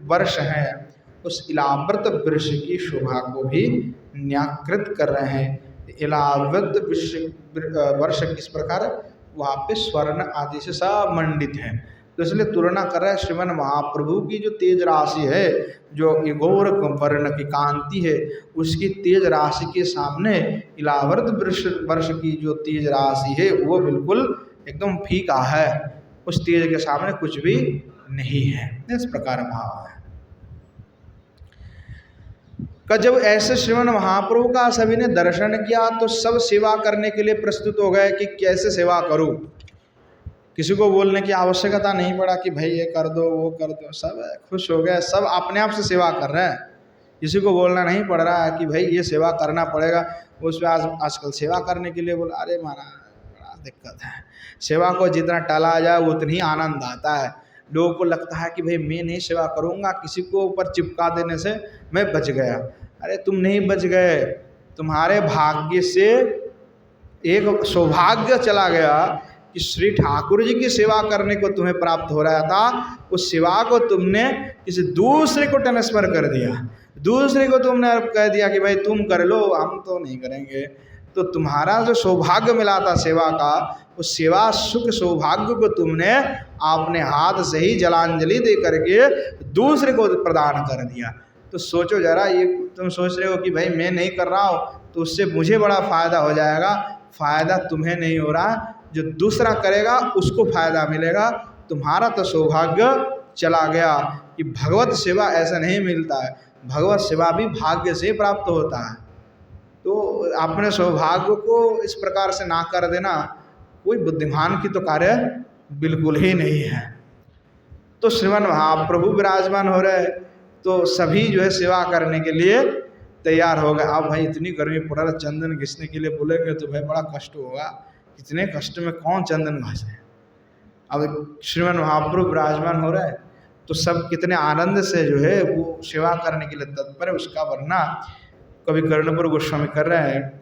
वर्ष है, उस इलाव्रत वर्ष की शोभा को भी न्याकृत कर रहे हैं। इलाव्रत वर्ष किस प्रकार, वहाँ पे स्वर्ण आदि से सब मंडित है। तो इसलिए तुलना कर रहा है श्रीमन महाप्रभु की जो तेज राशि है, जो गौर वर्ण की कांति है, उसकी तेज राशि के सामने इलाव्रत वर्ष की जो तेज राशि है वो बिल्कुल एकदम फीका है, उस तेज के सामने कुछ भी नहीं है। इस प्रकार भाव है कि जब ऐसे श्रीमन महाप्रभु का सभी ने दर्शन किया तो सब सेवा करने के लिए प्रस्तुत हो गए कि कैसे सेवा करूं। किसी को बोलने की आवश्यकता नहीं पड़ा कि भाई ये कर दो वो कर दो, सब खुश हो गए, सब अपने आप से सेवा कर रहे हैं। किसी को बोलना नहीं पड़ रहा है कि भाई ये सेवा करना पड़ेगा। उसमें आजकल सेवा करने के लिए बोला, अरे महाराज बड़ा दिक्कत है, सेवा को जितना टाला जाए उतनी आनंद आता है। लोगों को लगता है कि भाई मैं नहीं सेवा करूँगा, किसी को ऊपर चिपका देने से मैं बच गया। अरे तुम नहीं बच गए, तुम्हारे भाग्य से एक सौभाग्य चला गया कि श्री ठाकुर जी की सेवा करने को तुम्हें प्राप्त हो रहा था, उस सेवा को तुमने किसी दूसरे को ट्रांसफर कर दिया, दूसरे को तुमने कह दिया कि भाई तुम कर लो, हम तो नहीं करेंगे। तो तुम्हारा जो सौभाग्य मिला था सेवा का, उस सेवा सुख सौभाग्य को तुमने अपने हाथ से ही जलांजलि दे करके दूसरे को प्रदान कर दिया। तो सोचो जरा, ये तुम सोच रहे हो कि भाई मैं नहीं कर रहा हूँ तो उससे मुझे बड़ा फ़ायदा हो जाएगा। फ़ायदा तुम्हें नहीं हो रहा, जो दूसरा करेगा उसको फ़ायदा मिलेगा। तुम्हारा तो सौभाग्य चला गया कि भगवत सेवा ऐसा नहीं मिलता है, भगवत सेवा भी भाग्य से प्राप्त होता है। तो अपने सौभाग्य को इस प्रकार से ना कर देना कोई बुद्धिमान की तो कार्य बिल्कुल ही नहीं है। तो श्रीमन महाप्रभु विराजमान हो रहे, तो सभी जो है सेवा करने के लिए तैयार हो गए। अब भाई इतनी गर्मी पड़ रहा है, चंदन घिसने के लिए बोलेंगे तो भाई बड़ा कष्ट होगा, इतने कष्ट में कौन चंदन घसे। अब श्रीमन महाप्रभु विराजमान हो रहे तो सब कितने आनंद से जो है वो सेवा करने के लिए तत्पर है। उसका वर्णना कवि कर्णपुर गोस्वामी कर रहे हैं।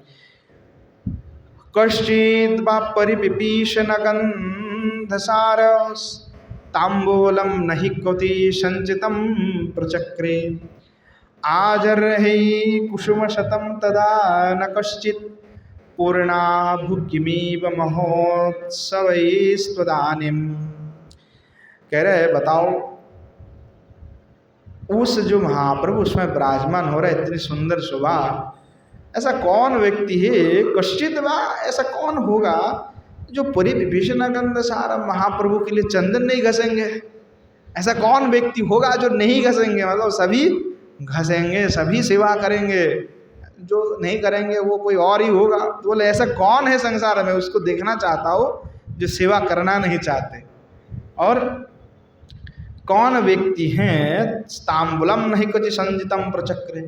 कश्चित् वा परिपिपीशन गंधसार तांबूलम नहि क्वति संचितम प्रचक्रे आजर्हि कुसुम शतम तदा न कश्चित् पूर्णा भुक्तिमीव महोत्सवैस्त्वदानीम्। कह रहे बताओ, उस जो महाप्रभु उसमें विराजमान हो रहा है, इतनी सुंदर शोभा, ऐसा कौन व्यक्ति है, कश्चित वा ऐसा कौन होगा जो परिविभीषण गंध सारा महाप्रभु के लिए चंदन नहीं घसेंगे। ऐसा कौन व्यक्ति होगा जो नहीं घसेंगे, मतलब सभी घसेंगे, सभी सेवा करेंगे, जो नहीं करेंगे वो कोई और ही होगा। तो बोले ऐसा कौन है संसार में, उसको देखना चाहता हो जो सेवा करना नहीं चाहते। और कौन व्यक्ति हैं, तांबुलम नहीं कुछ संजितम प्रचक्रे,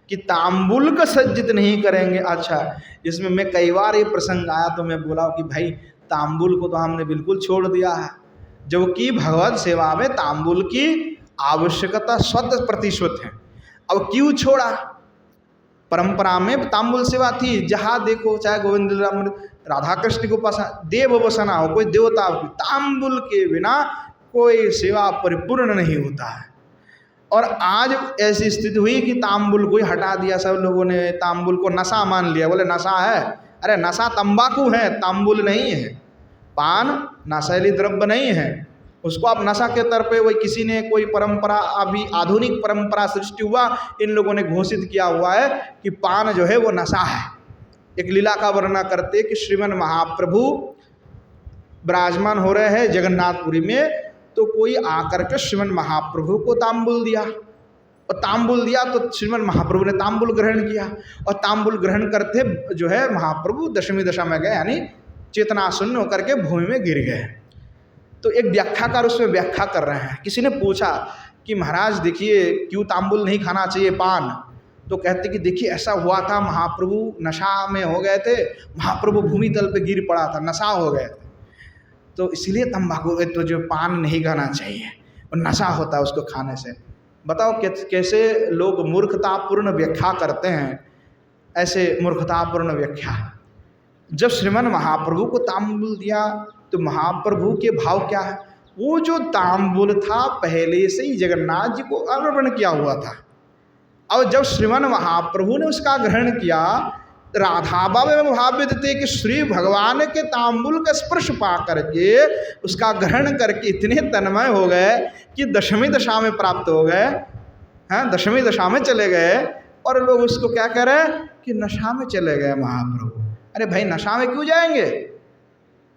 कि तांबुल का सज्जित नहीं करेंगे। अच्छा, इसमें मैं कई बार ये प्रसंग आया तो मैं बोला कि भाई तांबुल को तो हमने बिल्कुल छोड़ दिया है, जबकि भगवत सेवा में तांबुल की आवश्यकता 100% है। अब क्यों छोड़ा? परंपरा में तांबुल सेवा थी, जहाँ देखो चाहे गोविंद राधा कृष्ण को पसंद देव बसना हो, कोई देवता हो, तांबुल के बिना कोई सेवा परिपूर्ण नहीं होता है। और आज ऐसी स्थिति हुई कि तांबुल को ही हटा दिया, सब लोगों ने तांबुल को नशा मान लिया। बोले नशा है, अरे नशा तंबाकू है, तांबुल नहीं है। पान नशीली द्रव्य नहीं है, उसको आप नशा के तौर पे, वही किसी ने कोई परंपरा, अभी आधुनिक परंपरा सृष्टि हुआ, इन लोगों ने घोषित किया हुआ है कि पान जो है वो नशा है। एक लीला का वर्णन करते कि श्रीमन महाप्रभु विराजमान हो रहे हैं जगन्नाथपुरी में, तो कोई आकर के श्रीमन महाप्रभु को तांबुल दिया, और तांबुल दिया तो श्रीमन महाप्रभु ने तांबुल ग्रहण किया, और तांबुल ग्रहण करते जो है महाप्रभु दशमी दशा में गए, यानी चेतना शून्य होकर के भूमि में गिर गए। तो एक व्याख्याकार उसमें व्याख्या कर रहे हैं। किसी ने पूछा कि महाराज देखिए क्यों तांबुल नहीं खाना चाहिए, पान? तो कहते कि देखिए ऐसा हुआ था, महाप्रभु नशा में हो गए थे, महाप्रभु भूमि तल पे गिर पड़ा था, नशा हो गए थे, तो इसलिए तंबाकू तो जो पान नहीं खाना चाहिए, और नशा होता है उसको खाने से। बताओ कैसे लोग मूर्खतापूर्ण व्याख्या करते हैं, ऐसे मूर्खतापूर्ण व्याख्या। जब श्रीमन महाप्रभु को तांबुल दिया तो महाप्रभु के भाव क्या है? वो जो तांबुल था पहले से ही जगन्नाथ जी को अर्पण किया हुआ था, और जब श्रीमन महाप्रभु ने उसका ग्रहण किया, राधा बाबा में भाव्य थे कि श्री भगवान के तांबुल का स्पर्श पा करके उसका ग्रहण करके इतने तन्मय हो गए कि दशमी दशा में प्राप्त हो गए। हाँ, दशमी दशा में चले गए, और लोग उसको क्या कह रहे हैं कि नशा में चले गए महाप्रभु। अरे भाई नशा में क्यों जाएंगे?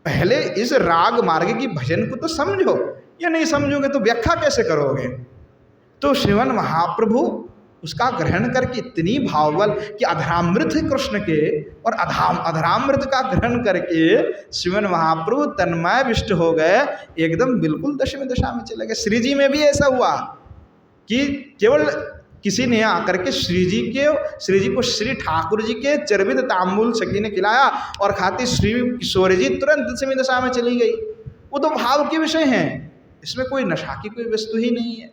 पहले इस राग मार्ग की भजन को तो समझो, या नहीं समझोगे तो व्याख्या कैसे करोगे? तो श्रीमन महाप्रभु उसका ग्रहण करके इतनी भावबल कि अधरामृत कृष्ण के, और अधरामृत का ग्रहण करके श्रीमन महाप्रभु तन्मय विष्ट हो गए, एकदम बिल्कुल दशमी दशा में चले गए। श्री जी में भी ऐसा हुआ कि केवल किसी ने आकर के श्री जी को श्री ठाकुर जी के चरबित तांबुल सखी ने खिलाया, और खाती श्री किशोर जी तुरंत दशमी दशा में चली गई। वो तो भाव के विषय हैं, इसमें कोई नशा की कोई वस्तु ही नहीं है।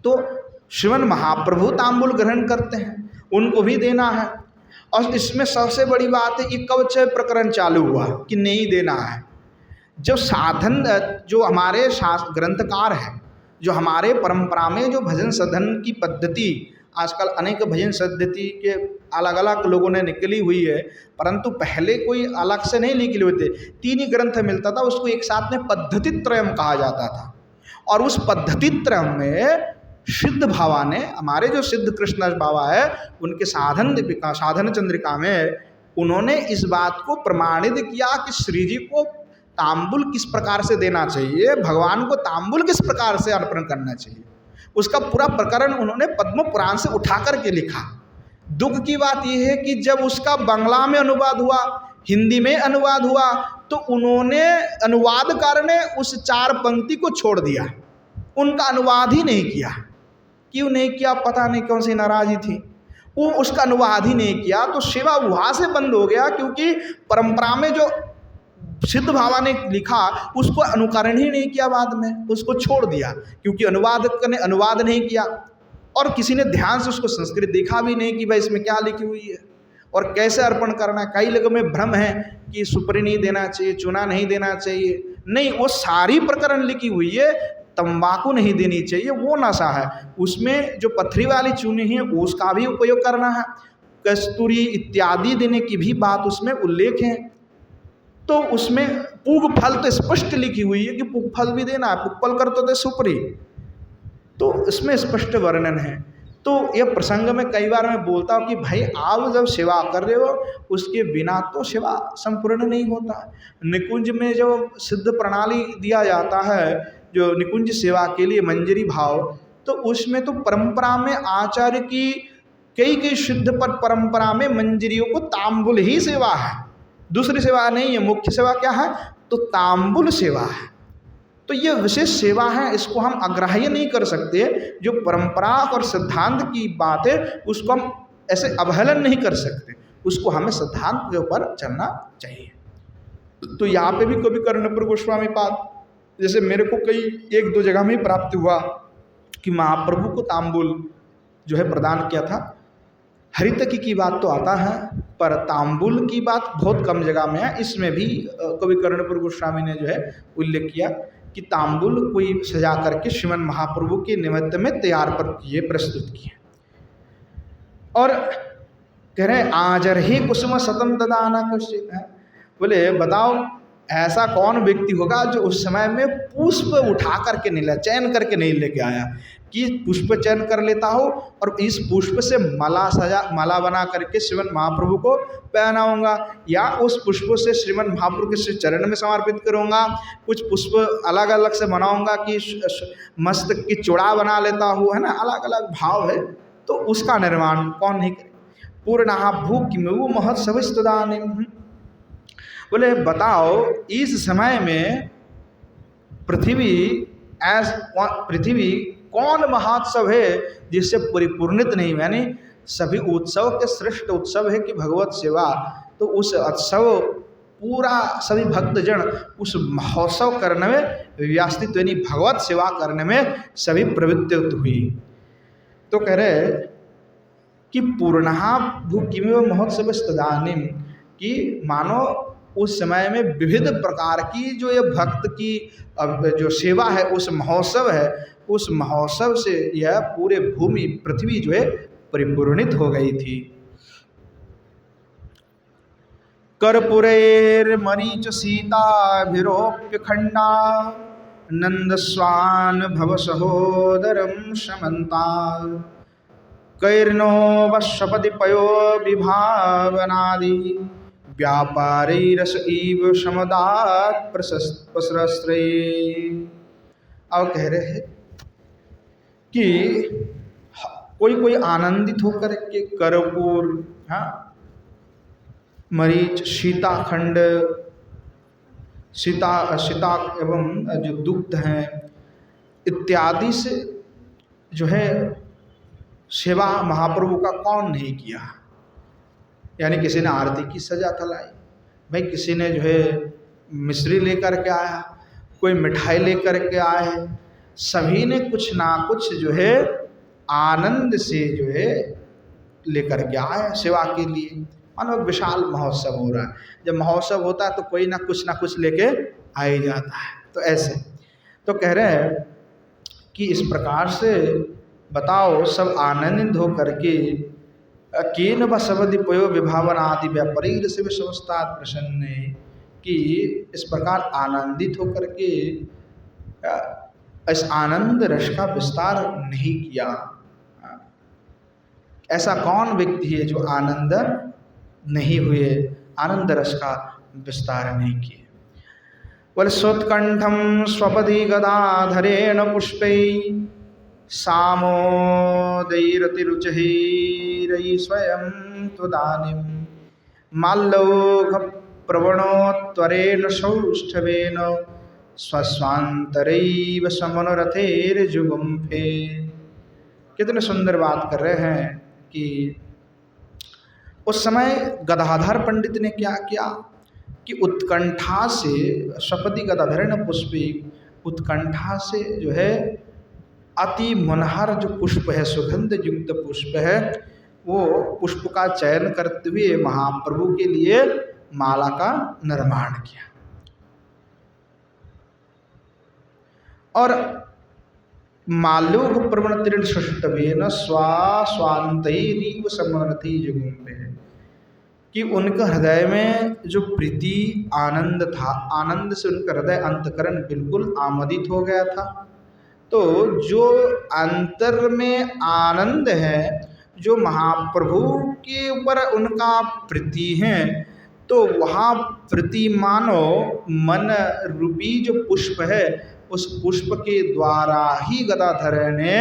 तो श्रीमन महाप्रभु तांबुल ग्रहण करते हैं, उनको भी देना है। और इसमें सबसे बड़ी बात है कि कब से प्रकरण चालू हुआ कि नहीं देना है। जो साधन, जो हमारे शास्त्र ग्रंथकार हैं, जो हमारे परंपरा में जो भजन सधन की पद्धति, आजकल अनेक भजन पद्धति के अलग अलग लोगों ने निकली हुई है, परंतु पहले कोई अलग से नहीं निकले हुए थे। 3 ही ग्रंथ मिलता था, उसको एक साथ में पद्धति त्रयम कहा जाता था। और उस पद्धति त्रयम में सिद्ध भावा ने, हमारे जो सिद्ध कृष्ण बाबा है, उनके साधन दीपिका, साधन चंद्रिका में उन्होंने इस बात को प्रमाणित किया कि श्री जी को तांबुल किस प्रकार से देना चाहिए, भगवान को तांबुल किस प्रकार से अर्पण करना चाहिए। उसका पूरा प्रकरण उन्होंने पद्म पुराण से उठा करके लिखा। दुख की बात यह है कि जब उसका बांग्ला में अनुवाद हुआ, हिंदी में अनुवाद हुआ, तो उन्होंने अनुवादकार ने उस 4 पंक्ति को छोड़ दिया, उनका अनुवाद ही नहीं किया। क्यों नहीं किया पता नहीं, कौन सी नाराजी थी, वो उसका अनुवाद ही नहीं किया। तो सेवा वहाँ से बंद हो गया, क्योंकि परंपरा में जो सिद्ध भावा ने लिखा उसको अनुकरण ही नहीं किया, बाद में उसको छोड़ दिया, क्योंकि अनुवादक ने अनुवाद नहीं किया और किसी ने ध्यान से उसको संस्कृत देखा भी नहीं कि भाई इसमें क्या लिखी हुई है और कैसे अर्पण करना है। कई लोगों में भ्रम है कि सुपारी नहीं देना चाहिए, चूना नहीं देना चाहिए, नहीं, वो सारी प्रकरण लिखी हुई है। तंबाकू नहीं देनी चाहिए, वो नशा है, उसमें जो पत्थरी वाली चूनी है उसका भी उपयोग करना है, कस्तूरी इत्यादि देने की भी बात उसमें उल्लेख है। तो उसमें पूग फल तो स्पष्ट लिखी हुई है कि पूग फल भी देना है, पूग फल कर तो दे सुपारी, तो इसमें स्पष्ट वर्णन है। तो यह प्रसंग में कई बार मैं बोलता हूँ कि भाई आप जब सेवा कर रहे हो उसके बिना तो सेवा संपूर्ण नहीं होता। निकुंज में जो सिद्ध प्रणाली दिया जाता है, जो निकुंज सेवा के लिए मंजरी भाव, तो उसमें तो परंपरा में आचार्य की कई सिद्ध पर परंपरा में मंजरियों को तांबुल ही सेवा है, दूसरी सेवा नहीं है। मुख्य सेवा क्या है? तो तांबुल सेवा है। तो ये विशेष सेवा है, इसको हम अग्राह्य नहीं कर सकते। जो परंपरा और सिद्धांत की बात है उसको हम ऐसे अवहेलन नहीं कर सकते, उसको हमें सिद्धांत के ऊपर चलना चाहिए। तो यहाँ पे भी कभी कर्णपुर गोस्वामी पाद, जैसे मेरे को कई 1-2 जगह में ही प्राप्त हुआ कि महाप्रभु को तांबुल जो है प्रदान किया था। हरितकी की बात तो आता है, पर तांबुल की बात बहुत कम जगह में है। इसमें भी कवि कर्णपुर गोस्वामी ने जो है उल्लेख किया कि तांबुल कोई सजा करके श्रीमन महाप्रभु के निमित्त में तैयार पर किए, प्रस्तुत किए। और कह रहे आजर ही कुसुम सतम ददाना कश्चित है। बोले बताओ ऐसा कौन व्यक्ति होगा जो उस समय में पुष्प उठा करके नहीं लाया, चयन करके नहीं लेके आया, कि पुष्प चयन कर लेता हो और इस पुष्प से माला बना करके श्रीमन महाप्रभु को पहनाऊंगा, या उस पुष्प से श्रीमन महाप्रभु के चरण में समर्पित करूंगा, कुछ पुष्प अलग अलग से बनाऊंगा कि मस्तक की चूड़ा बना लेता हूँ, है ना, अलग अलग भाव है। तो उसका निर्माण कौन नहीं करे। पूर्णा भूकिमु महत्सविस्तदानिम। बोले बताओ इस समय में पृथ्वी कौन महोत्सव है जिससे परिपूर्णित नहीं, यानी सभी उत्सव के श्रेष्ठ उत्सव है कि भगवत सेवा। तो उस उत्सव पूरा सभी भक्तजन उस महोत्सव करने में व्यवस्थित, यानी भगवत सेवा करने में सभी प्रवृत्त हुई। तो कह रहे कि पूर्णा भूकिमिव महोत्सव स्तदानिम, कि मानो उस समय में विविध प्रकार की जो ये भक्त की जो सेवा है, उस महोत्सव है, उस महोत्सव से यह पूरे भूमि पृथ्वी जो है परिपूर्णित हो गई थी। कर्पूरेर मरीच सीताभिरोप्य खंडा नंदस्वान भव सहोदरम समन्ता कैर्नो वशपति पयो विभावनादि व्यापारी रस इव समदात प्रशस्त्रे। अब कह रहे हैं कि कोई आनंदित होकर के कर्पूर, हाँ, मरीच, सीताखंड, सीता एवं जो दुग्ध हैं इत्यादि से जो है सेवा महाप्रभु का कौन नहीं किया। यानी किसी ने आरती की सजा तलाई, भाई किसी ने जो है मिश्री लेकर के आया, कोई मिठाई लेकर के आए, सभी ने कुछ ना कुछ जो है आनंद से जो है लेकर के आए सेवा के लिए। मानो विशाल महोत्सव हो रहा है, जब महोत्सव होता है तो कोई ना कुछ लेके आ ही जाता है। तो ऐसे तो कह रहे हैं कि इस प्रकार से बताओ सब आनंदित हो करके केन बसवदिपयो विभावन आदि व्यापरीर से विश्वस्तात् प्रसन्न, कि इस प्रकार आनंदित होकर के इस आनंद रस का विस्तार नहीं किया। ऐसा कौन व्यक्ति है जो आनंद नहीं हुए, आनंद रस का विस्तार नहीं किए। बोले सोत्कंठम स्वपदी गदाधरेण पुष्पै सामोदैरतिरुचिरैः स्वयं त्वदानीं माल्लौघ प्रवणोत्तरेण सौष्ठवेन स्वस्वान्तरैव समनरथैर्जुगुम्फे। कितने सुंदर बात कर रहे हैं कि उस समय गदाधर पंडित ने क्या किया कि उत्कंठा से, सपदी गदाधरेण पुष्पे, उत्कंठा से जो है अति मनोहर जो पुष्प है, सुगंध युक्त पुष्प है, वो पुष्प का चयन करते हुए महाप्रभु के लिए माला का निर्माण किया। और माल्योघ प्रवणोत्तरेण सौष्ठवेन स्वास्वान्तरैव समनरथैः जुगुम्फे, कि उनका हृदय में जो प्रीति आनंद था, आनंद से उनका हृदय अंतकरण बिल्कुल आमोदित हो गया था। तो जो अंतर में आनंद है, जो महाप्रभु के ऊपर उनका प्रीति है, तो वहाँ प्रीति मानो मन रूपी जो पुष्प है, उस पुष्प के द्वारा ही गदाधर ने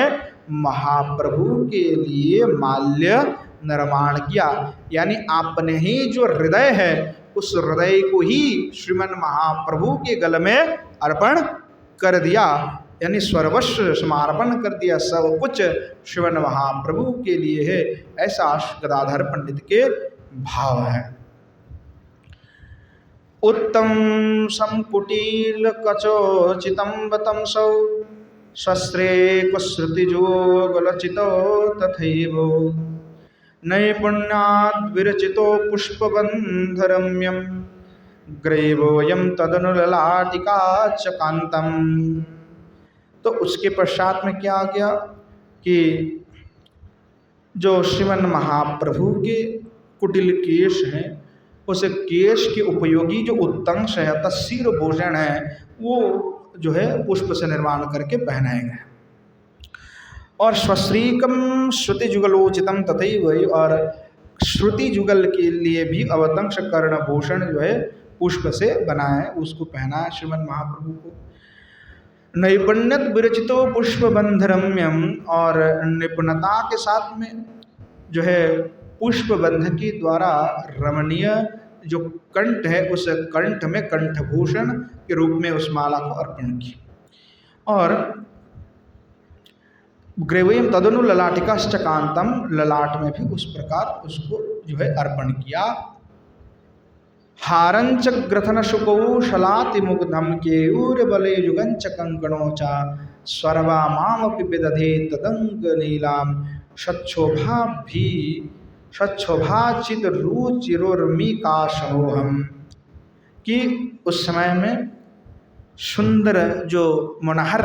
महाप्रभु के लिए माल्य निर्माण किया। यानी आपने ही जो हृदय है, उस हृदय को ही श्रीमन महाप्रभु के गले में अर्पण कर दिया, यानी सर्वस्व समर्पण कर दिया, सब कुछ श्रीमन महाप्रभु के लिए है। ऐसा गदाधर पंडित के भाव है। उत्तम संकुटील कचोचितं वतंसौ शस्त्रे कुश्रुतिजोगलचितो तथैव नैपुण्याद् विरचितो पुष्पबन्धरम्यं ग्रीवोऽयं तदनुललाटिका च कान्तं। तो उसके पश्चात में क्या आ गया कि जो श्रीमन महाप्रभु के कुटिल केश हैं, उस केश के उपयोगी जो उत्तंश है, तस्सीर भूषण है, वो जो है पुष्प से निर्माण करके पहनाए गए। और स्वश्रीकम श्रुति जुगलोचितम तथैव, और श्रुति जुगल के लिए भी अवतंश कर्ण भूषण जो है पुष्प से बनाए, उसको पहनाया श्रीमन महाप्रभु को। नैपुण्यत विरचितो पुष्पबंधरम्यम, और निपुणता के साथ में जो है पुष्पबंध के द्वारा रमणीय जो कंठ है, उस कंठ में कंठभूषण के रूप में उस माला को अर्पण किया। और ग्रेवयम तदनु ललाटिकाश्चकांतम, ललाट में भी उस प्रकार उसको जो है अर्पण किया। हारंच ग्रथन शुकौशलाति मुग्धम केयूर बले युगंच कंकणोचा स्वरवा मामपि विदधे तदंग नीलाम सच्छोभाचित रुचिरोर्मिकाशोहम, कि उस समय में सुंदर जो मनोहर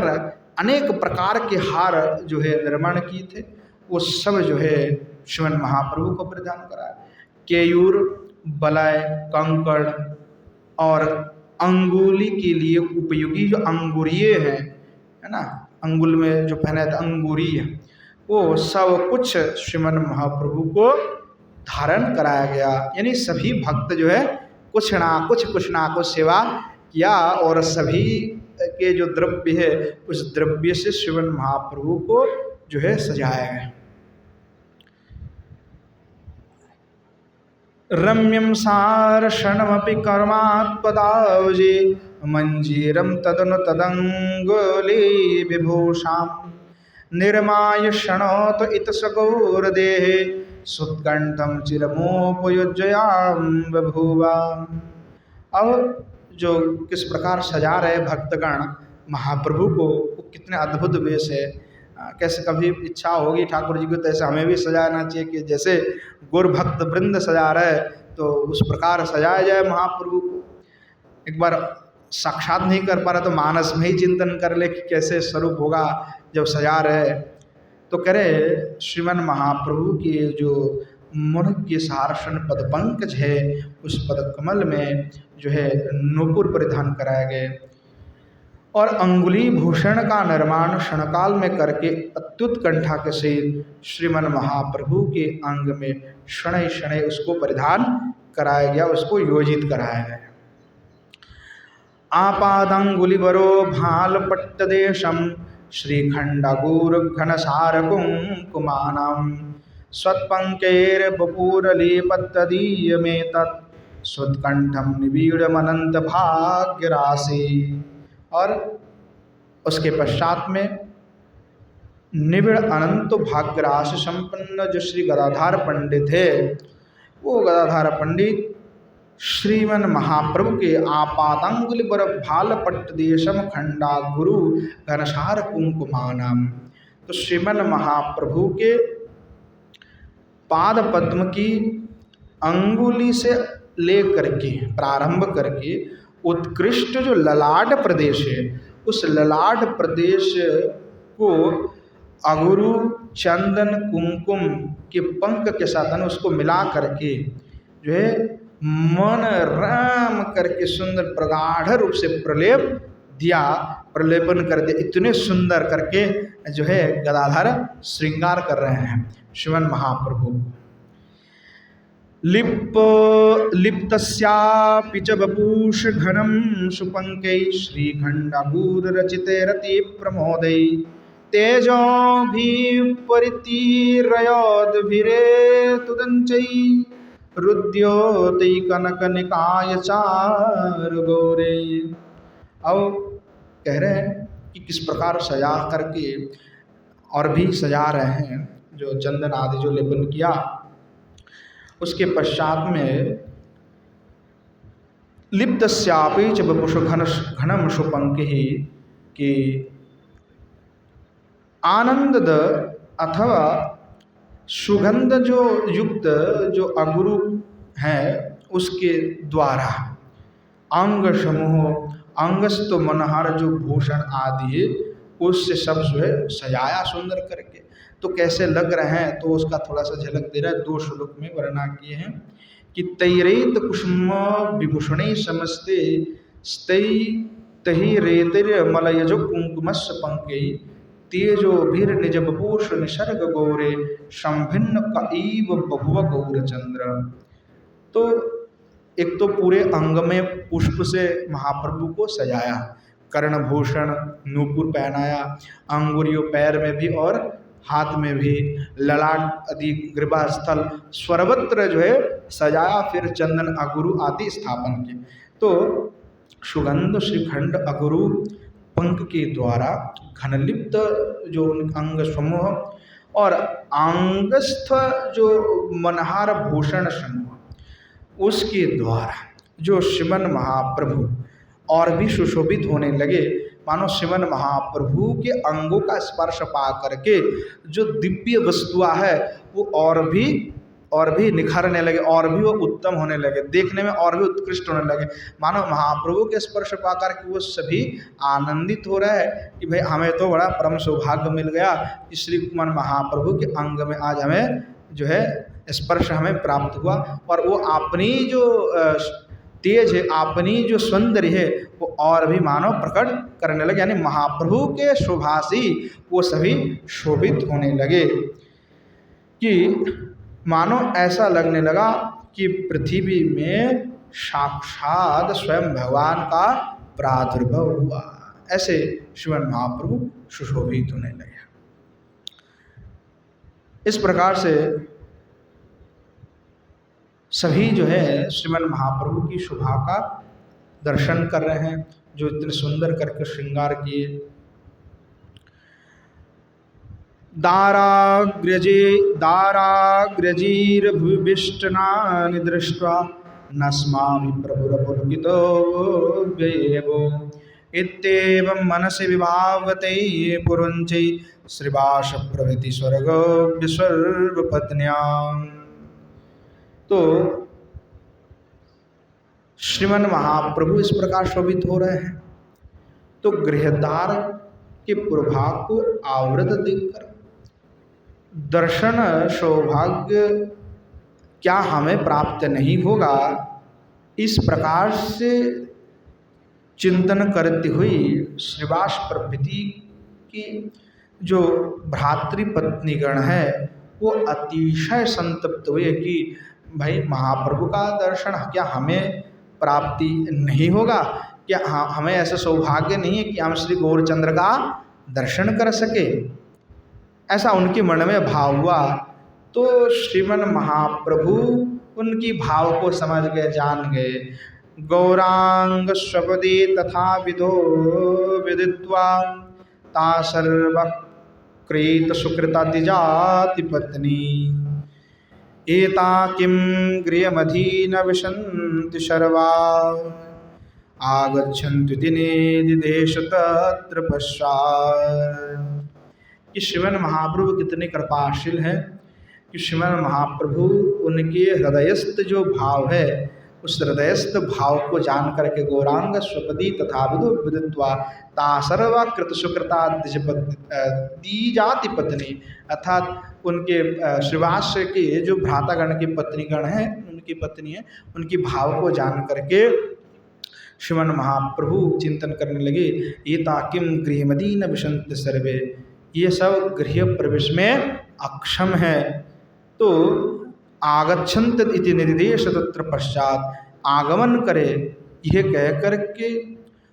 अनेक प्रकार के हार जो है निर्माण किए थे, वो सब जो है श्रीमन महाप्रभु को प्रदान कराया। केयूर, बलय, कंकड़ और अंगुली के लिए उपयोगी जो अंगुरिये हैं, है ना, अंगुल में जो पहने थे अंगुरी, वो सब कुछ श्रीमन महाप्रभु को धारण कराया गया। यानी सभी भक्त जो है कुछ ना कुछ सेवा किया, और सभी के जो द्रव्य है उस द्रव्य से श्रीमन महाप्रभु को जो है सजाया गया। रम्यम सारषणमपि कर्मात्पदावजे मंजीरम तदनु तदंगोली विभूषाम निर्माय क्षणोत इतसगौरदेहे सुत्कंठम चिरमोपयुज्याम बभूवा। अब जो किस प्रकार सजा रहे भक्तगण महाप्रभु को, वो कितने अद्भुत वेश है। कैसे कभी इच्छा होगी ठाकुर जी को, तो ऐसे हमें भी सजाना चाहिए कि जैसे गुर भक्त वृंद सजा रहे, तो उस प्रकार सजाया जाए महाप्रभु को। एक बार साक्षात नहीं कर पा रहा तो मानस में ही चिंतन कर ले कि कैसे स्वरूप होगा जब सजा रहे। तो करे श्रीमन महाप्रभु के जो मुर्ग्य सारसन पद पंकज है, उस पद कमल में जो है नूपुर परिधान कराए गए। और अंगुली भूषण का निर्माण क्षणकाल में करके अत्युत्कंठा के सहित श्रीमन महाप्रभु के अंग में शनै शनै उसको परिधान कराया गया, उसको योजित कराया गया। आपादंगुलिवरो भाल पट्टदेशम श्रीखंडगुर घनसार कुंकुमानम स्वत्पंकेर बपूरलेपत्तदीय में तत् स्वत्कंठम निबीड़मनंत भाग्य राशि। और उसके पश्चात में निबिड़ अनंत भाग्य राशि संपन्न जो श्री गदाधार पंडित है, वो गदाधार पंडित श्रीमन महाप्रभु के आपादंगुलि बर भाल पट्ट देशम खंडा गुरु घनसार कुंकुमानम। तो श्रीमन महाप्रभु के पाद पद्म की अंगुली से लेकर के प्रारंभ करके उत्कृष्ट जो ललाट प्रदेश है, उस ललाट प्रदेश को अगुरु चंदन कुमकुम के पंख के साथ उसको मिला करके जो है मन राम करके सुंदर प्रगाढ़ रूप से प्रलेप दिया, प्रलेपन कर दिया। इतने सुंदर करके जो है गदाधर श्रृंगार कर रहे हैं श्रीमन महाप्रभु। लिप्तस्यापि च वपूष घनं सुपंकै श्रीखंडागूर रचिते रति प्रमोदै तेजोभिः परितीर्यद्भिरे तुदञ्चै रुद्योतै कनकनिकाय चार गौरे। अब कह रहे हैं कि किस प्रकार सजा करके और भी सजा रहे हैं, जो चंदन आदि जो लेपन किया। उसके पश्चात में लिप्तस्यापि च वपुष घनम सुपंकिः कि आनंद अथवा सुगंध जो युक्त जो अगुरु है उसके द्वारा अंग समूह अंगस्त मनोहर जो भूषण आदि है उससे सब जो है सजाया सुंदर करके। तो कैसे लग रहे हैं तो उसका थोड़ा सा झलक दे रहा है। 2 श्लोक में वर्णना किए हैं कि तैरेत कुसुम विभूषणे समस्ते स्तै तहि रेतिर मलयजो कुंकुमस्य पंकै तेजो भीर निज बपूष निसर्ग गौरे संभिन्न कईव बभुव गौरचंद्र। तो एक तो पूरे अंग में पुष्प से महाप्रभु को सजाया, कर्णभूषण नूपुर पहनाया, अंगुरियों पैर में भी और हाथ में भी, ललाट आदि ग्रीवा स्थल सर्वत्र जो है सजाया। फिर चंदन अगुरु आदि स्थापन किए। तो सुगंध श्रीखंड अगुरु पंख के द्वारा घनलिप्त जो अंग समूह और अंगस्थ जो मनहार भूषण समूह उसके द्वारा जो श्रीमन महाप्रभु और भी सुशोभित होने लगे। मानो श्रीमन महाप्रभु के अंगों का स्पर्श पा करके जो दिव्य वस्तुआ है वो और भी निखरने लगे, और भी वो उत्तम होने लगे, देखने में और भी उत्कृष्ट होने लगे। मानो महाप्रभु के स्पर्श पा करके वो सभी आनंदित हो रहा है कि भाई हमें तो बड़ा परम सौभाग्य मिल गया कि श्रीमान महाप्रभु के अंग में आज हमें जो है स्पर्श हमें प्राप्त हुआ। और वो अपनी जो तेज है, अपनी जो सौंदर्य है वो और भी मानव प्रकट करने लगे, यानी महाप्रभु के शोभासी वो सभी शोभित होने लगे कि मानो ऐसा लगने लगा कि पृथ्वी में साक्षात स्वयं भगवान का प्रादुर्भाव हुआ। ऐसे श्रीमन महाप्रभु सुशोभित होने लगे। इस प्रकार से सभी जो है श्रीमन महाप्रभु की शोभा का दर्शन कर रहे हैं, जो इतने सुंदर करके श्रृंगार किए। दाराग्रजीर्भुविष्टनानि दृष्ट्वा नस्मामि प्रभुरपुलकितो व्ययेवो इत्येवं मनसि विभावते पुरुञ्चै श्रीवास प्रभृति स्वर्गो विसर्वपत्न्याम्। तो श्रीमन महाप्रभु इस प्रकार शोभित हो रहे हैं तो गृहद्वार के प्रभाव को आवृत देखकर दर्शन सौभाग्य क्या हमें प्राप्त नहीं होगा, इस प्रकार से चिंतन करती हुई श्रीवास प्रभृति की जो भ्रातृपत्नीगण है वो अतिशय संतप्त हुए कि भाई महाप्रभु का दर्शन क्या हमें प्राप्ति नहीं होगा, क्या हमें ऐसा सौभाग्य नहीं है कि हम श्री गौरचंद्र का दर्शन कर सके। ऐसा उनके मन में भाव हुआ। तो श्रीमन महाप्रभु उनकी भाव को समझ गए, जान गए। गौरांग स्वपदी तथा विदो विदित्वा ता सर्वकृत सुकृतातिजाति पत्नी एता किं गृहमधीन विशन्ति शर्वा आगच्छन्ति दिने दिदेश तत्र पश्चात्। कि श्रीमन महाप्रभु कितने कृपाशील हैं कि श्रीमन महाप्रभु उनके हृदयस्थ जो भाव है उस हृदयस्थ भाव को जान करके गौरांग स्वपदी तथा विदित्वा ता सर्वकृत सुकृता जाति पत्नी अर्थात उनके श्रीवास के जो भ्रातागण की पत्नीगण हैं उनकी पत्नी है उनकी भाव को जान करके श्रीमन महाप्रभु चिंतन करने लगे। ये ताकिम गृहमदीन विशंत सर्वे, ये सब गृह प्रवेश में अक्षम है। तो आगच्छन्त इति निर्देश तत्र पश्चात, आगमन करे यह कह करके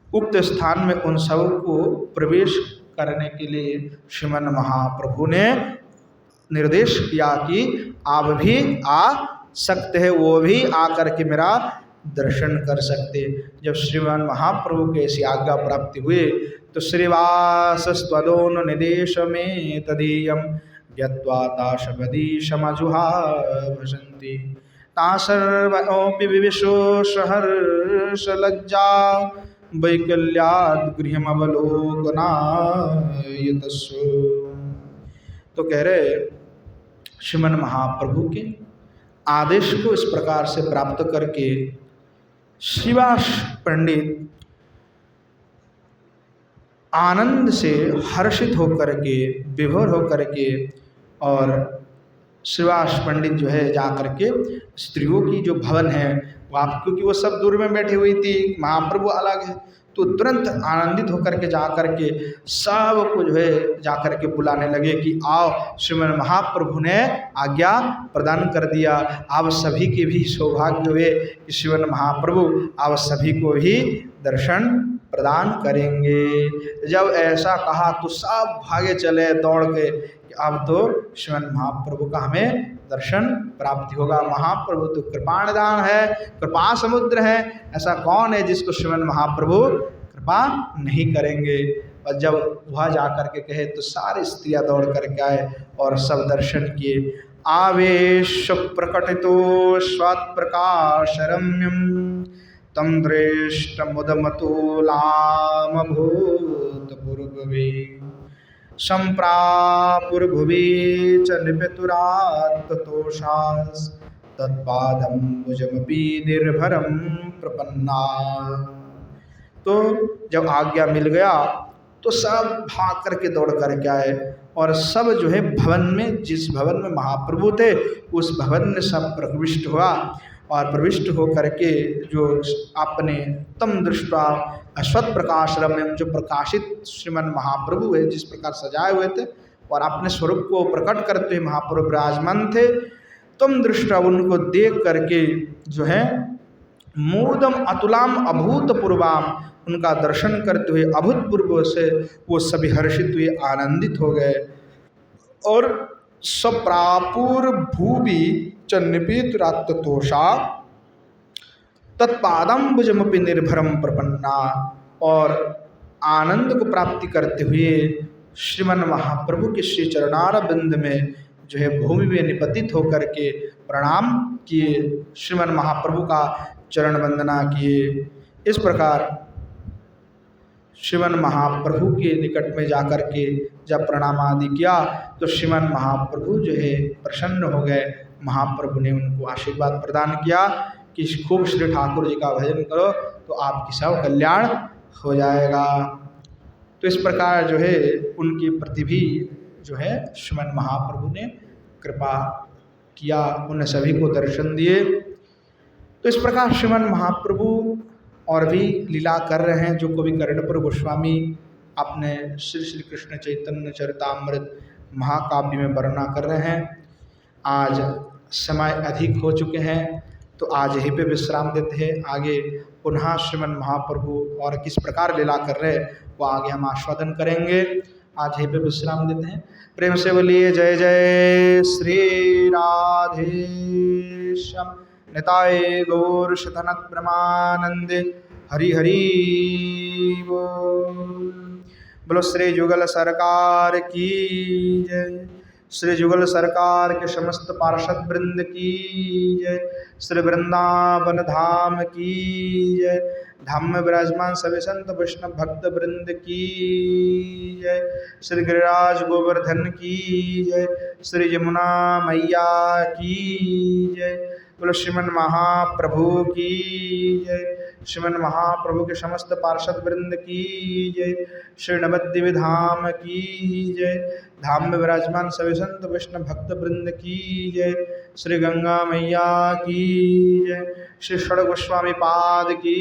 उक्त स्थान में उन सब को प्रवेश करने के लिए श्रीमन महाप्रभु ने निर्देश किया कि आप भी आ सकते हैं, वो भी आकर के मेरा दर्शन कर सकते। जब श्रीमान महाप्रभु के ऐसी आज्ञा प्राप्ति हुए तो श्रीवास स्वदोन निदेश में तदीयम यत्वा ताशबदीशमजुहा भसन्ति तासर्वोऽपि विविशो सहर्ष लज्जा वैकल्याद् गृहमवलोकनायतस्व। तो कह रहे श्रीमन महाप्रभु के आदेश को इस प्रकार से प्राप्त करके श्रीवास पंडित आनंद से हर्षित होकर के विभोर होकर के और श्रीवास पंडित जो है जा करके स्त्रियों की जो भवन है वो आप, क्योंकि वो सब दूर में बैठी हुई थी, महाप्रभु अलग है, तो तुरंत आनंदित होकर के जा करके सब को जो है जा करके बुलाने लगे कि आओ, श्रीमन महाप्रभु ने आज्ञा प्रदान कर दिया, आप सभी के भी सौभाग्य हुए कि श्रीमन महाप्रभु आप सभी को भी दर्शन प्रदान करेंगे। जब ऐसा कहा तो सब भागे चले दौड़ के कि अब तो श्रीमन महाप्रभु का हमें दर्शन प्राप्ति होगा। महाप्रभु तो कृपानिधान है, कृपा समुद्र है, ऐसा कौन है जिसको श्रीमन महाप्रभु कृपा नहीं करेंगे। और जब वह जा कर के कहे तो सारी स्त्रियां दौड़ करके आए और सब दर्शन किए। आवेश प्रकटितो स्वात् प्रकाश रम्यम तम दृष्ट मुदमतुलामभूत पूर्ववे संप्रापुर्भुवि च निपितुरात्ततोषास् तत्पादं भुजमपि निर्भरं प्रपन्ना। तो जब आज्ञा मिल गया तो सब भाग करके दौड़ करके आए और सब जो है भवन में, जिस भवन में महाप्रभु थे उस भवन में सब प्रविष्ट हुआ और प्रविष्ट होकर के जो अपने तम दृष्टा अश्वत प्रकाश रम्यम, जो प्रकाशित श्रीमन महाप्रभु है जिस प्रकार सजाए हुए थे और अपने स्वरूप को प्रकट करते हुए महाप्रभु विराजमान थे, तम दृष्टा उनको देख करके जो है मूदम अतुलाम अभूतपूर्वाम, उनका दर्शन करते हुए अभूतपूर्व से वो सभी हर्षित हुए, आनंदित हो गए। और सप्रापुर भूवि च निपीतुरात्ततोषा तत्पादम भुजमपि निर्भरम प्रपन्ना, और आनंद को प्राप्ति करते हुए श्रीमन महाप्रभु के श्री चरणार बिंद में जो है भूमि में निपतित होकर के प्रणाम किए, श्रीमन महाप्रभु का चरण वंदना किए। इस प्रकार श्रीमन महाप्रभु के निकट में जाकर के जब प्रणाम आदि किया तो श्रीमन महाप्रभु जो है प्रसन्न हो गए। महाप्रभु ने उनको आशीर्वाद प्रदान किया कि खूब श्री ठाकुर जी का भजन करो तो आपकी सब कल्याण हो जाएगा। तो इस प्रकार जो है उनकी प्रति भी जो है श्रीमन महाप्रभु ने कृपा किया, उन्हें सभी को दर्शन दिए। तो इस प्रकार श्रीमन महाप्रभु और भी लीला कर रहे हैं, जो कवि कर्णपुर गोस्वामी अपने श्री श्री कृष्ण चैतन्य चरितामृत महाकाव्य में वर्णना कर रहे हैं। आज समय अधिक हो चुके हैं, तो आज यहीं पे विश्राम देते हैं। आगे पुनः श्रीमन महाप्रभु और किस प्रकार लीला कर रहे हैं वो आगे हम आस्वादन करेंगे। आज यहीं पे विश्राम देते हैं। प्रेम से बोलिए जय जय श्री राधे श्याम निताय गौर शतनत ब्रह्मानंदे हरि हरि बोल। बोलो श्री युगल सरकार की जय। श्री युगल सरकार के समस्त पार्षद वृंद की जय। श्री वृंदावन धाम की जय। धाम में विराजमान सभी संत वैष्णव भक्त वृंद की जय। श्री गिरिराज गोवर्धन की जय। श्री यमुना मैया की जय। बोलो श्रीमन महाप्रभु की जय। श्रीमन महाप्रभु के समस्त पार्षद वृंद की जय। श्री नवद्वीप धाम की जय। धाम में विराजमान सभी संत वैष्णव भक्त वृंद की जय। श्री गंगा मैया की जय। श्री षड़ गोस्वामी पाद की